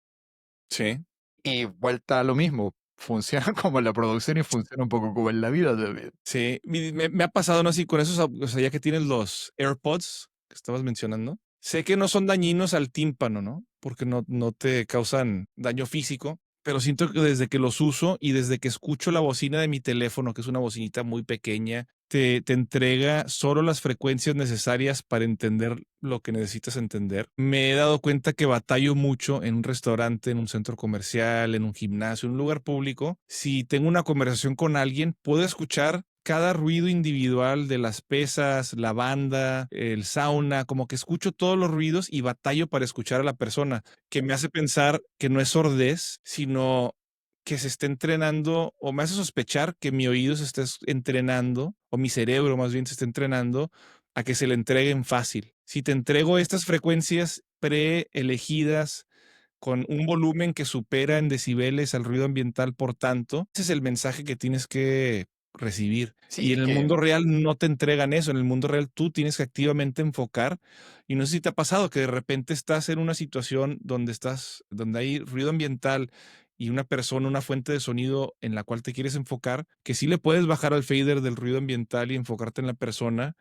Sí, Y vuelta a lo mismo, funciona como en la producción y funciona un poco como en la vida también. sí. Me ha pasado, ¿no? Así con esos, o sea, ya que tienes los AirPods que estabas mencionando, sé que no son dañinos al tímpano, ¿no? Porque no te causan daño físico, pero siento que desde que los uso y desde que escucho la bocina de mi teléfono, que es una bocinita muy pequeña, te entrega solo las frecuencias necesarias para entender lo que necesitas entender. Me he dado cuenta que batallo mucho en un restaurante, en un centro comercial, en un gimnasio, en un lugar público. Si tengo una conversación con alguien, puedo escuchar cada ruido individual de las pesas, la banda, el sauna, como que escucho todos los ruidos y batallo para escuchar a la persona, que me hace pensar que no es sordez, sino que se está entrenando, o me hace sospechar que mi oído se está entrenando, o mi cerebro más bien se está entrenando a que se le entreguen fácil. Si te entrego estas frecuencias preelegidas con un volumen que supera en decibeles al ruido ambiental, por tanto, ese es el mensaje que tienes que recibir. Sí, Y es en el que mundo real no te entregan eso, en el mundo real tú tienes que activamente enfocar. Y no sé si te ha pasado que de repente estás en una situación donde hay ruido ambiental y una persona, una fuente de sonido en la cual te quieres enfocar, que sí le puedes bajar al fader del ruido ambiental y enfocarte en la persona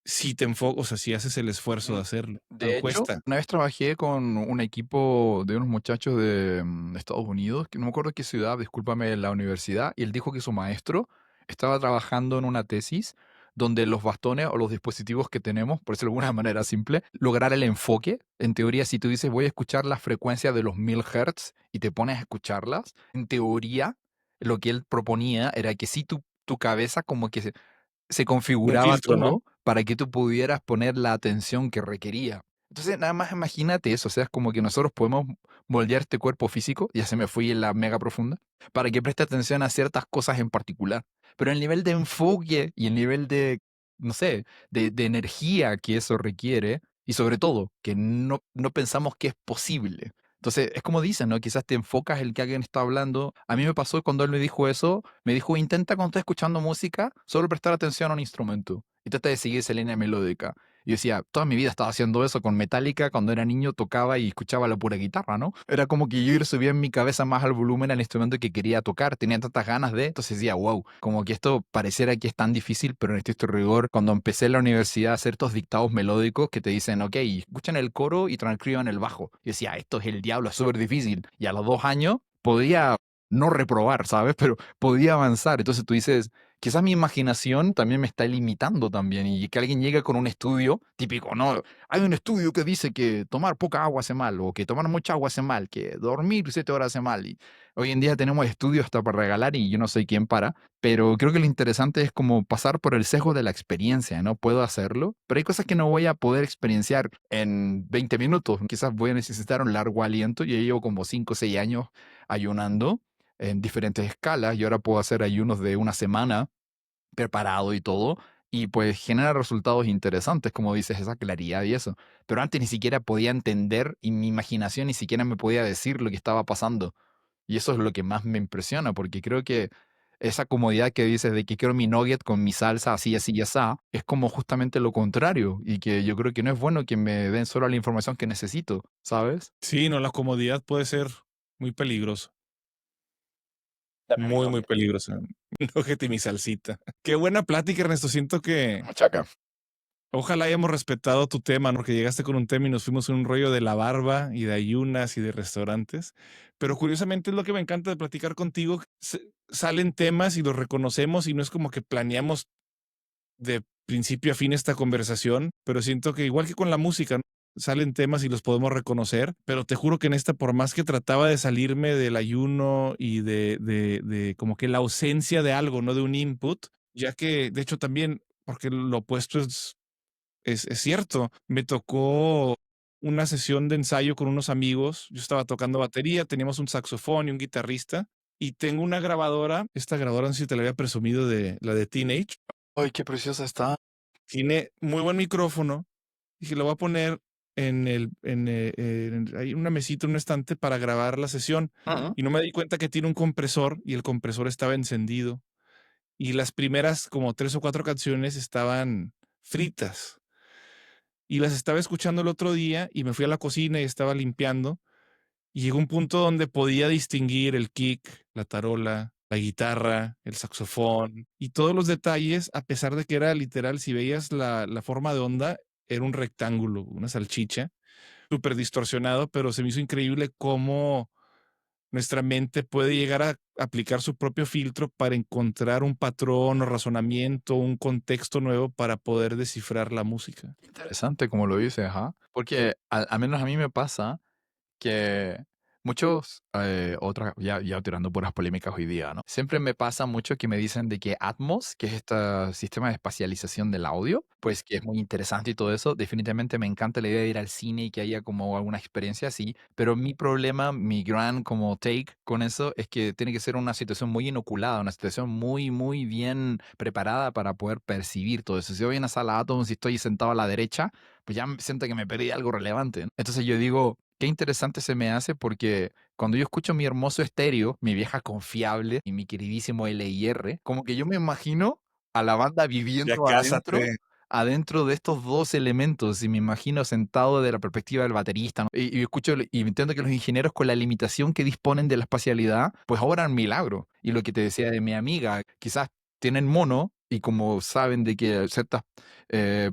si te enfocas, o sea, si haces el esfuerzo mm, de hacerlo, pero de hecho, cuesta. una vez trabajé con un equipo de unos muchachos de Estados Unidos, que no me acuerdo qué ciudad, discúlpame, la universidad, y él dijo que su maestro estaba trabajando en una tesis donde los bastones o los dispositivos que tenemos, por decirlo de alguna manera simple, lograr el enfoque. En teoría, si tú dices voy a escuchar las frecuencias de los 1000 Hz y te pones a escucharlas, en teoría, lo que él proponía era que si tu cabeza como que se Un configuraba filtro, ¿no? todo para que tú pudieras poner la atención que requería. Entonces, nada más imagínate eso, o sea, es como que nosotros podemos moldear este cuerpo físico, ya se me fui en la mega profunda, para que preste atención a ciertas cosas en particular. Pero el nivel de enfoque y el nivel de, no sé, de energía que eso requiere, y sobre todo, que no pensamos que es posible. Entonces, es como dicen, ¿no? Quizás te enfocas en el que alguien está hablando. A mí me pasó cuando él me dijo eso, me dijo, intenta cuando estés escuchando música, solo prestar atención a un instrumento y trata de seguir esa línea melódica. Y yo decía, toda mi vida estaba haciendo eso con Metallica, cuando era niño tocaba y escuchaba la pura guitarra, ¿no? Era como que yo subía en mi cabeza más al volumen al instrumento que quería tocar, tenía tantas ganas de, entonces decía, wow, como que esto pareciera que es tan difícil, pero en estricto rigor, cuando empecé en la universidad a hacer estos dictados melódicos que te dicen, ok, escuchen el coro y transcriban el bajo. Y decía, esto es el diablo, es súper difícil. Y a los 2 años podía no reprobar, ¿sabes? Pero podía avanzar. Entonces tú dices, quizás mi imaginación también me está limitando también y que alguien llegue con un estudio típico, ¿no? Hay un estudio que dice que tomar poca agua hace mal o que tomar mucha agua hace mal, que dormir 7 horas hace mal. Y hoy en día tenemos estudios hasta para regalar y yo no soy quién para, pero creo que lo interesante es como pasar por el sesgo de la experiencia, ¿no? Puedo hacerlo, pero hay cosas que no voy a poder experienciar en 20 minutos. Quizás voy a necesitar un largo aliento. Yo llevo como 5 o 6 años ayunando en diferentes escalas y ahora puedo hacer ayunos de una semana preparado y todo, y pues genera resultados interesantes, como dices, esa claridad y eso. Pero antes ni siquiera podía entender y mi imaginación ni siquiera me podía decir lo que estaba pasando. Y eso es lo que más me impresiona, porque creo que esa comodidad que dices de que quiero mi nugget con mi salsa así, así y así, es como justamente lo contrario. Y que yo creo que no es bueno que me den solo la información que necesito, ¿sabes? Sí, no, la comodidad puede ser muy peligroso. Dame mi Muy, muy nugget. peligrosa. Nugget y mi salsita. Qué buena plática, Ernesto. Siento que Machaca. ojalá hayamos respetado tu tema, ¿no? Que llegaste con un tema y nos fuimos en un rollo de la barba y de ayunas y de restaurantes. Pero curiosamente es lo que me encanta de platicar contigo. Salen temas y los reconocemos y no es como que planeamos de principio a fin esta conversación, pero siento que igual que con la música, ¿no? Salen temas y los podemos reconocer, pero te juro que en esta, por más que trataba de salirme del ayuno y de como que la ausencia de algo, no de un input, ya que de hecho también, porque lo opuesto es cierto, me tocó una sesión de ensayo con unos amigos, yo estaba tocando batería, teníamos un saxofón y un guitarrista, y tengo una grabadora, esta grabadora no sé si te la había presumido de la de Teenage, Ay, qué preciosa está. tiene muy buen micrófono. Dije, lo voy a poner hay una mesita, un estante para grabar la sesión. Ujú. Y no me di cuenta que tiene un compresor y el compresor estaba encendido. Y las primeras como 3 o 4 canciones estaban fritas. Y las estaba escuchando el otro día y me fui a la cocina y estaba limpiando. Y llegó un punto donde podía distinguir el kick, la tarola, la guitarra, el saxofón y todos los detalles, a pesar de que era literal, si veías la forma de onda, era un rectángulo, una salchicha, súper distorsionado, pero se me hizo increíble cómo nuestra mente puede llegar a aplicar su propio filtro para encontrar un patrón o razonamiento, un contexto nuevo para poder descifrar la música. Interesante como lo dices, ajá. Porque al menos a mí me pasa que muchos, ya tirando puras polémicas hoy día, ¿no? Siempre me pasa mucho que me dicen de que Atmos, que es este sistema de espacialización del audio, pues que es muy interesante y todo eso, definitivamente me encanta la idea de ir al cine y que haya como alguna experiencia así, pero mi problema, mi gran como take con eso es que tiene que ser una situación muy inoculada, una situación muy, muy bien preparada para poder percibir todo eso. Si voy a una sala Atom, si estoy sentado a la derecha, pues ya siento que me perdí algo relevante, ¿no? Entonces yo digo, qué interesante se me hace porque cuando yo escucho mi hermoso estéreo, mi vieja confiable y mi queridísimo LIR, como que yo me imagino a la banda Ya viviendo cásate. adentro de estos dos elementos y me imagino sentado de la perspectiva del baterista, ¿no? Y escucho y entiendo que los ingenieros con la limitación que disponen de la espacialidad, pues obran milagro. Y lo que te decía de mi amiga, quizás tienen mono y como saben de que ciertas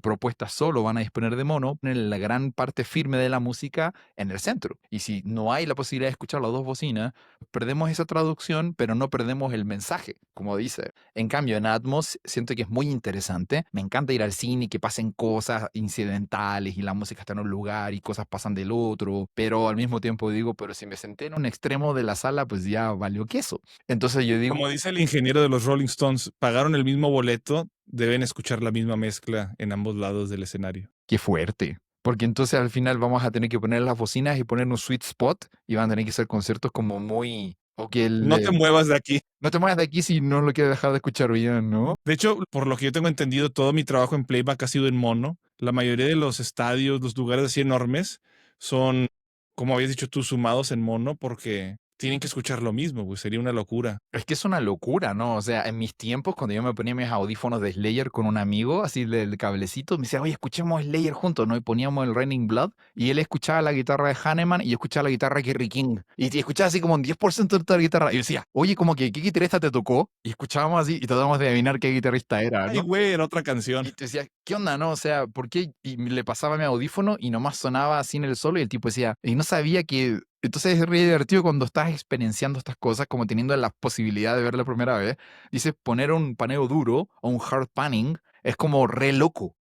propuestas solo van a disponer de mono, ponen la gran parte firme de la música en el centro. Y si no hay la posibilidad de escuchar las dos bocinas, perdemos esa traducción, pero no perdemos el mensaje, como dice. En cambio, en Atmos siento que es muy interesante. Me encanta ir al cine y que pasen cosas incidentales y la música está en un lugar y cosas pasan del otro, pero al mismo tiempo digo, pero si me senté en un extremo de la sala, pues ya valió queso. Entonces yo digo, Como dice el ingeniero de los Rolling Stones, pagaron el mismo boleto, deben escuchar la misma mezcla en ambos lados del escenario. qué fuerte. Porque entonces al final vamos a tener que poner las bocinas y poner un sweet spot y van a tener que ser conciertos como muy... O que No te muevas de aquí. no te muevas de aquí si no lo quieres dejar de escuchar bien, ¿no? De hecho, por lo que yo tengo entendido, todo mi trabajo en playback ha sido en mono. La mayoría de los estadios, los lugares así enormes, son, como habías dicho tú, sumados en mono porque tienen que escuchar lo mismo, pues sería una locura. Es que es una locura, ¿no? O sea, en mis tiempos, cuando yo me ponía mis audífonos de Slayer con un amigo, así del cablecito, me decía, oye, escuchemos Slayer juntos, ¿no? Y poníamos el Raining Blood, y él escuchaba la guitarra de Hanneman y yo escuchaba la guitarra de Kerry King. Y escuchaba así como un 10% de toda la guitarra. Y yo decía, oye, como que, ¿qué guitarrista te tocó? Y escuchábamos así y tratábamos de adivinar qué guitarrista era, Ay, ¿no? güey, era otra canción. Y te decía, ¿qué onda, no? O sea, ¿por qué? Y le pasaba mi audífono y nomás sonaba así en el solo y el tipo decía, y no sabía que Entonces es re divertido cuando estás experienciando estas cosas, como teniendo la posibilidad de ver la primera vez. Dices, poner un paneo duro o un hard panning es como re loco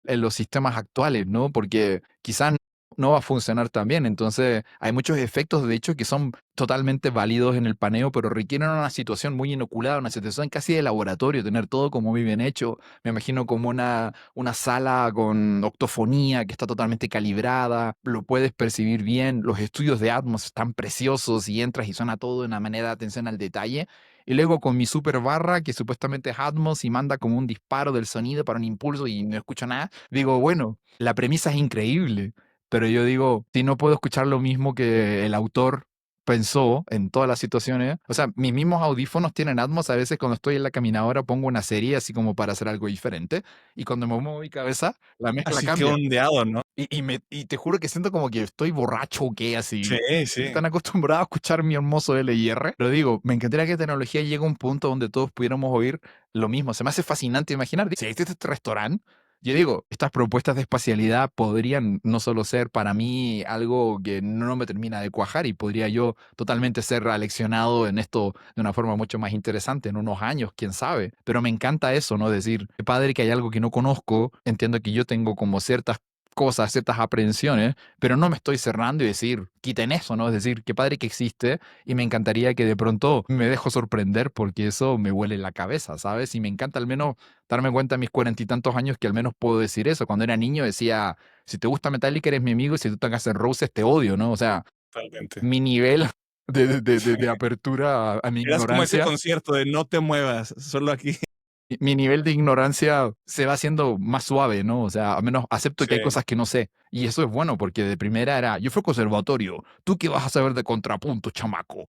en los sistemas actuales, ¿no? Porque quizás no va a funcionar tan bien. Entonces, hay muchos efectos, de hecho, que son totalmente válidos en el paneo, pero requieren una situación muy inoculada, una situación casi de laboratorio, tener todo como muy bien hecho. Me imagino como una sala con octofonía que está totalmente calibrada, lo puedes percibir bien, los estudios de Atmos están preciosos y entras y suena todo de una manera de atención al detalle. Y luego con mi super barra, que supuestamente es Atmos y manda como un disparo del sonido para un impulso y no escucho nada, digo, bueno, la premisa es increíble, pero yo digo, si no puedo escuchar lo mismo que el autor pensó en todas las situaciones, o sea, mis mismos audífonos tienen Atmos, a veces cuando estoy en la caminadora pongo una serie así como para hacer algo diferente, y cuando me muevo mi cabeza, la mezcla Así que cambia. ondeado, ¿no? Y te juro que siento como que estoy borracho o qué, así. Sí, sí. Están acostumbrados a escuchar mi hermoso LIR. Pero digo, me encantaría que la tecnología llegue a un punto donde todos pudiéramos oír lo mismo. Se me hace fascinante imaginar. Si existe este restaurante, yo digo, estas propuestas de espacialidad podrían no solo ser para mí algo que no me termina de cuajar y podría yo totalmente ser aleccionado en esto de una forma mucho más interesante en unos años, quién sabe. Pero me encanta eso, ¿no? Decir, qué padre que hay algo que no conozco. Entiendo que yo tengo como ciertas cosas, ciertas aprehensiones, pero no me estoy cerrando y decir, quiten eso, ¿no? Es decir, qué padre que existe y me encantaría que de pronto me dejo sorprender porque eso me huele la cabeza, ¿sabes? Y me encanta al menos darme cuenta a mis 40 y tantos años que al menos puedo decir eso. Cuando era niño decía, si te gusta Metallica eres mi amigo y si tú tocas en Roses te odio, ¿no? O sea, Totalmente. mi nivel de apertura a mi Eras como ese ignorancia. concierto de no te muevas, solo aquí. Mi nivel de ignorancia se va haciendo más suave, ¿no? O sea, al menos acepto Sí. que hay cosas que no sé. Y eso es bueno, porque de primera era, yo fui al conservatorio, ¿tú qué vas a saber de contrapunto, chamaco?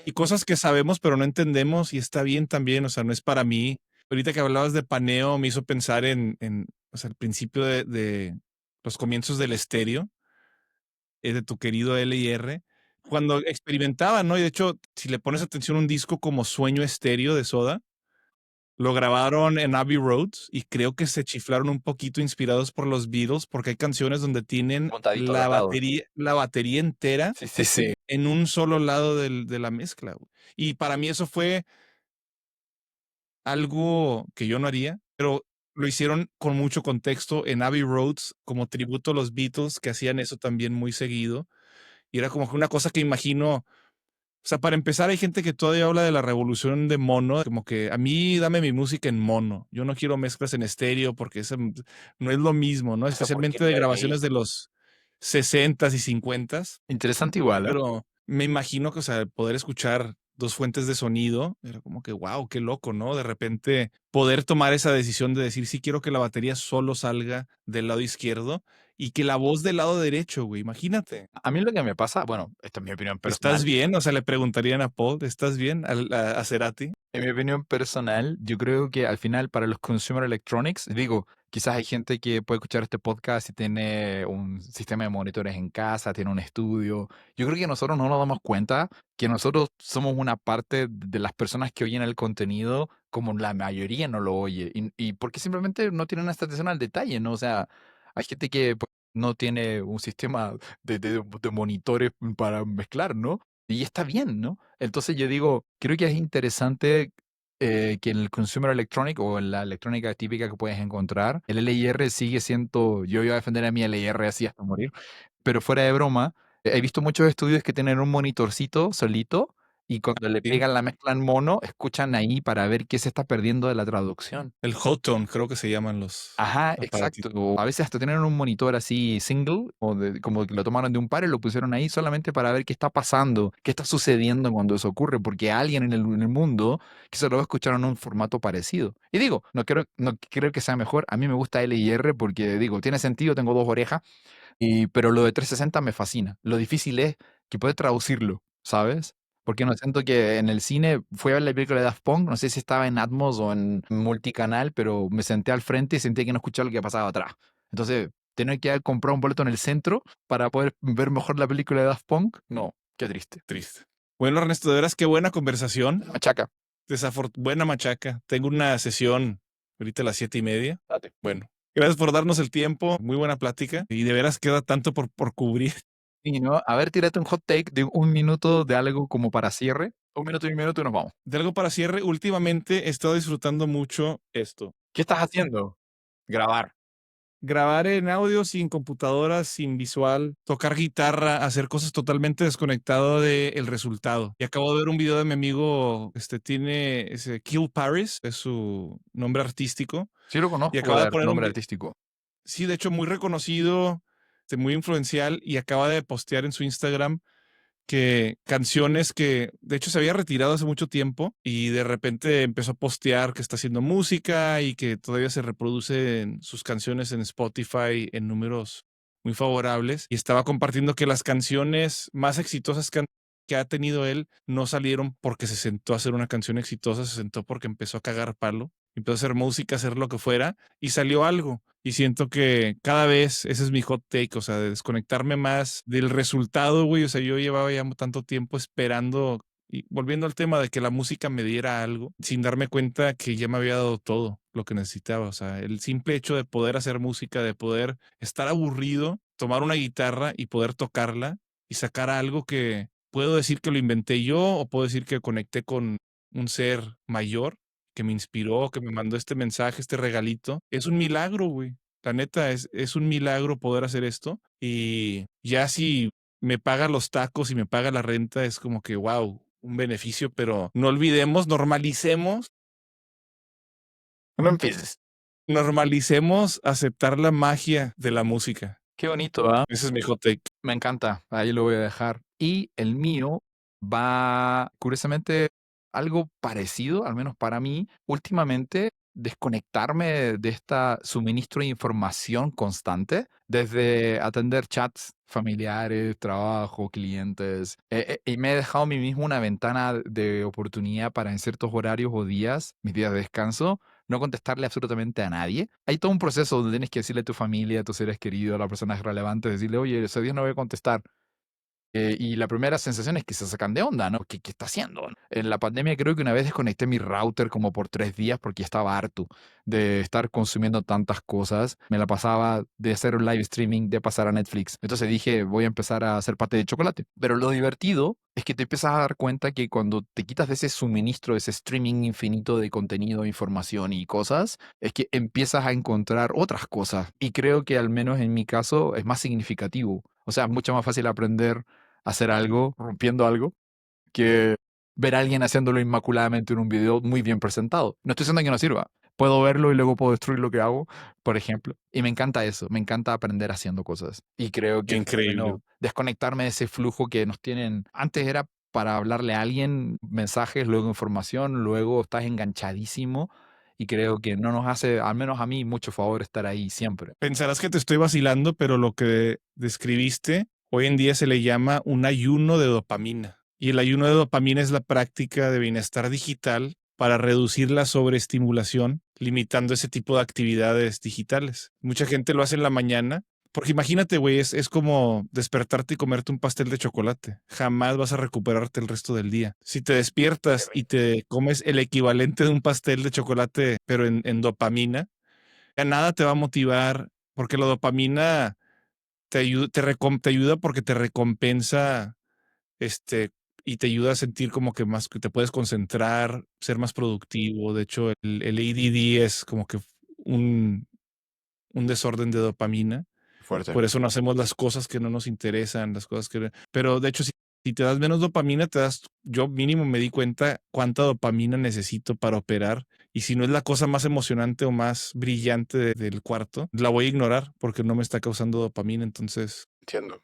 Y cosas que sabemos, pero no entendemos, y está bien también, o sea, no es para mí. Ahorita que hablabas de paneo, me hizo pensar en o sea, el principio de los comienzos del estéreo, de tu querido L&R, cuando experimentaba, ¿no? Y de hecho, si le pones atención a un disco como Sueño Estéreo de Soda, lo grabaron en Abbey Road y creo que se chiflaron un poquito inspirados por los Beatles, porque hay canciones donde tienen Montadito a los lados. la batería entera Sí, sí, sí. en un solo lado de la mezcla, güey. Y para mí eso fue algo que yo no haría, pero lo hicieron con mucho contexto en Abbey Road como tributo a los Beatles, que hacían eso también muy seguido. Y era como que una cosa que imagino, o sea, para empezar, hay gente que todavía habla de la revolución de mono, como que a mí dame mi música en mono. Yo no quiero mezclas en estéreo porque eso no es lo mismo, ¿no? Esa Especialmente de porquería de grabaciones ley. de los 60s y 50s. Interesante igual, ¿eh? Pero me imagino que, o sea, poder escuchar 2 fuentes de sonido, era como que, guau, qué loco, ¿no? De repente poder tomar esa decisión de decir: "Sí quiero que la batería solo salga del lado izquierdo y que la voz del lado derecho", güey, imagínate. A mí lo que me pasa, bueno, esta es mi opinión ¿Estás personal. bien? O sea, le preguntarían a Paul: "¿Estás bien?", al a Cerati. En mi opinión personal, yo creo que al final para los consumer electronics, digo, quizás hay gente que puede escuchar este podcast y tiene un sistema de monitores en casa, tiene un estudio. Yo creo que nosotros no nos damos cuenta que nosotros somos una parte de las personas que oyen el contenido como la mayoría no lo oye. Y porque simplemente no tienen esta atención al detalle, ¿no? O sea, hay gente que pues, no tiene un sistema de monitores para mezclar, ¿no? Y está bien, ¿no? Entonces yo digo, creo que es interesante que en el consumer electronic o en la electrónica típica que puedes encontrar, el LIR sigue siendo, yo iba a defender a mi LIR así hasta morir, pero fuera de broma, he visto muchos estudios que tienen un monitorcito solito y cuando le Sí. pegan la mezcla en mono, escuchan ahí para ver qué se está perdiendo de la traducción. El Hotone, creo que se llaman los Ajá, exacto. aparatitos. O a veces hasta tienen un monitor así single, o como que lo tomaron de un par y lo pusieron ahí solamente para ver qué está pasando, qué está sucediendo cuando eso ocurre, porque alguien en el mundo quizás lo va a escuchar en un formato parecido. Y digo, no creo que sea mejor. A mí me gusta LIR porque digo, tiene sentido, tengo dos orejas, pero lo de 360 me fascina. Lo difícil es que puedes traducirlo, ¿sabes? Porque no siento que en el cine fui a ver la película de Daft Punk, no sé si estaba en Atmos o en multicanal, pero me senté al frente y sentí que no escuchaba lo que pasaba atrás. Entonces, tener que haber comprado un boleto en el centro para poder ver mejor la película de Daft Punk, no, qué triste. Triste. Bueno, Ernesto, de veras qué buena conversación. Machaca, Buena machaca. Tengo una sesión ahorita a las 7:30. date. Bueno, gracias por darnos el tiempo. Muy buena plática. Y de veras queda tanto por cubrir. Y no, a ver, tírate un hot take de 1 minuto de algo como para cierre. 1 minuto y 1 minuto y nos vamos. De algo para cierre, últimamente he estado disfrutando mucho esto. ¿Qué estás haciendo? Grabar. Grabar en audio sin computadora, sin visual, tocar guitarra, hacer cosas totalmente desconectado del resultado. Y acabo de ver un video de mi amigo, tiene ese Kill Paris, es su nombre artístico, Sí lo y conozco acaba de de poner un nombre video, artístico. sí, de hecho muy reconocido, muy influencial, y acaba de postear en su Instagram que canciones que de hecho se había retirado hace mucho tiempo y de repente empezó a postear que está haciendo música y que todavía se reproducen sus canciones en Spotify en números muy favorables y estaba compartiendo que las canciones más exitosas que ha tenido él no salieron porque se sentó a hacer una canción exitosa, se sentó porque empezó a cagar palo, empezó a hacer música, a hacer lo que fuera y salió algo. Y siento que cada vez, ese es mi hot take, o sea, de desconectarme más del resultado, güey. O sea, yo llevaba ya tanto tiempo esperando y volviendo al tema de que la música me diera algo, sin darme cuenta que ya me había dado todo lo que necesitaba. O sea, el simple hecho de poder hacer música, de poder estar aburrido, tomar una guitarra y poder tocarla y sacar algo que puedo decir que lo inventé yo o puedo decir que conecté con un ser mayor que me inspiró, que me mandó este mensaje, este regalito. Es un milagro, güey. La neta, es un milagro poder hacer esto. Y ya si me paga los tacos y me paga la renta, es como que, wow, un beneficio, pero no olvidemos, No empieces. normalicemos aceptar la magia de la música. Qué bonito, ¿ah? Ese es mi hot take. Me encanta, ahí lo voy a dejar. Y el mío va, curiosamente, algo parecido, al menos para mí, últimamente desconectarme de esta suministro de información constante, desde atender chats familiares, trabajo, clientes, y me he dejado a mí mismo una ventana de oportunidad para en ciertos horarios o días, mis días de descanso, no contestarle absolutamente a nadie. Hay todo un proceso donde tienes que decirle a tu familia, a tus seres queridos, a las personas relevantes, decirle, oye, ese día no voy a contestar. Y la primera sensación es que se sacan de onda, ¿no? ¿Qué está haciendo? En la pandemia creo que una vez desconecté mi router como por 3 días porque estaba harto de estar consumiendo tantas cosas. Me la pasaba de hacer un live streaming, de pasar a Netflix. Entonces dije, voy a empezar a hacer paté de chocolate. Pero lo divertido es que te empiezas a dar cuenta que cuando te quitas de ese suministro, de ese streaming infinito de contenido, información y cosas, es que empiezas a encontrar otras cosas. Y creo que al menos en mi caso es más significativo. O sea, es mucho más fácil aprender hacer algo, rompiendo algo, que ver a alguien haciéndolo inmaculadamente en un video muy bien presentado. No estoy diciendo que no sirva. Puedo verlo y luego puedo destruir lo que hago, por ejemplo. Y me encanta eso, me encanta aprender haciendo cosas. Y creo Qué que es increíble. bueno desconectarme de ese flujo que nos tienen. Antes era para hablarle a alguien, mensajes, luego información, luego estás enganchadísimo. Y creo que no nos hace, al menos a mí, mucho favor estar ahí siempre. Pensarás que te estoy vacilando, pero lo que describiste hoy en día se le llama un ayuno de dopamina. Y el ayuno de dopamina es la práctica de bienestar digital para reducir la sobreestimulación, limitando ese tipo de actividades digitales. Mucha gente lo hace en la mañana, porque imagínate, güey, es como despertarte y comerte un pastel de chocolate. Jamás vas a recuperarte el resto del día. Si te despiertas y te comes el equivalente de un pastel de chocolate, pero en dopamina, ya nada te va a motivar, porque la dopamina te ayuda porque te recompensa, este, y te ayuda a sentir como que más que te puedes concentrar, ser más productivo. De hecho, el ADD es como que un un desorden de dopamina. Fuerte. Por eso no hacemos las cosas que no nos interesan, las cosas que pero de hecho, si te das menos dopamina, yo mínimo me di cuenta cuánta dopamina necesito para operar, y si no es la cosa más emocionante o más brillante del cuarto, la voy a ignorar porque no me está causando dopamina. Entonces, Entiendo.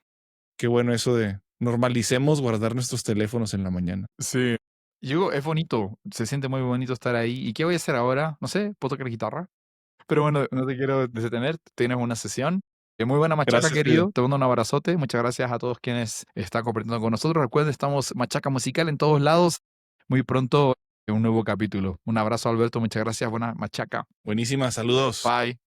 qué bueno eso de normalicemos guardar nuestros teléfonos en la mañana. Sí. Yo, es bonito, se siente muy bonito estar ahí. ¿Y qué voy a hacer ahora? No sé, puedo tocar guitarra. Pero bueno, no te quiero detener, tienes una sesión. Muy buena machaca, Gracias, querido. querido. Te mando un abrazote. Muchas gracias a todos quienes están compartiendo con nosotros. Recuerden, estamos Machaca Musical en todos lados. Muy pronto un nuevo capítulo. Un abrazo, Alberto. Muchas gracias. Buena machaca. Buenísima, saludos. Bye.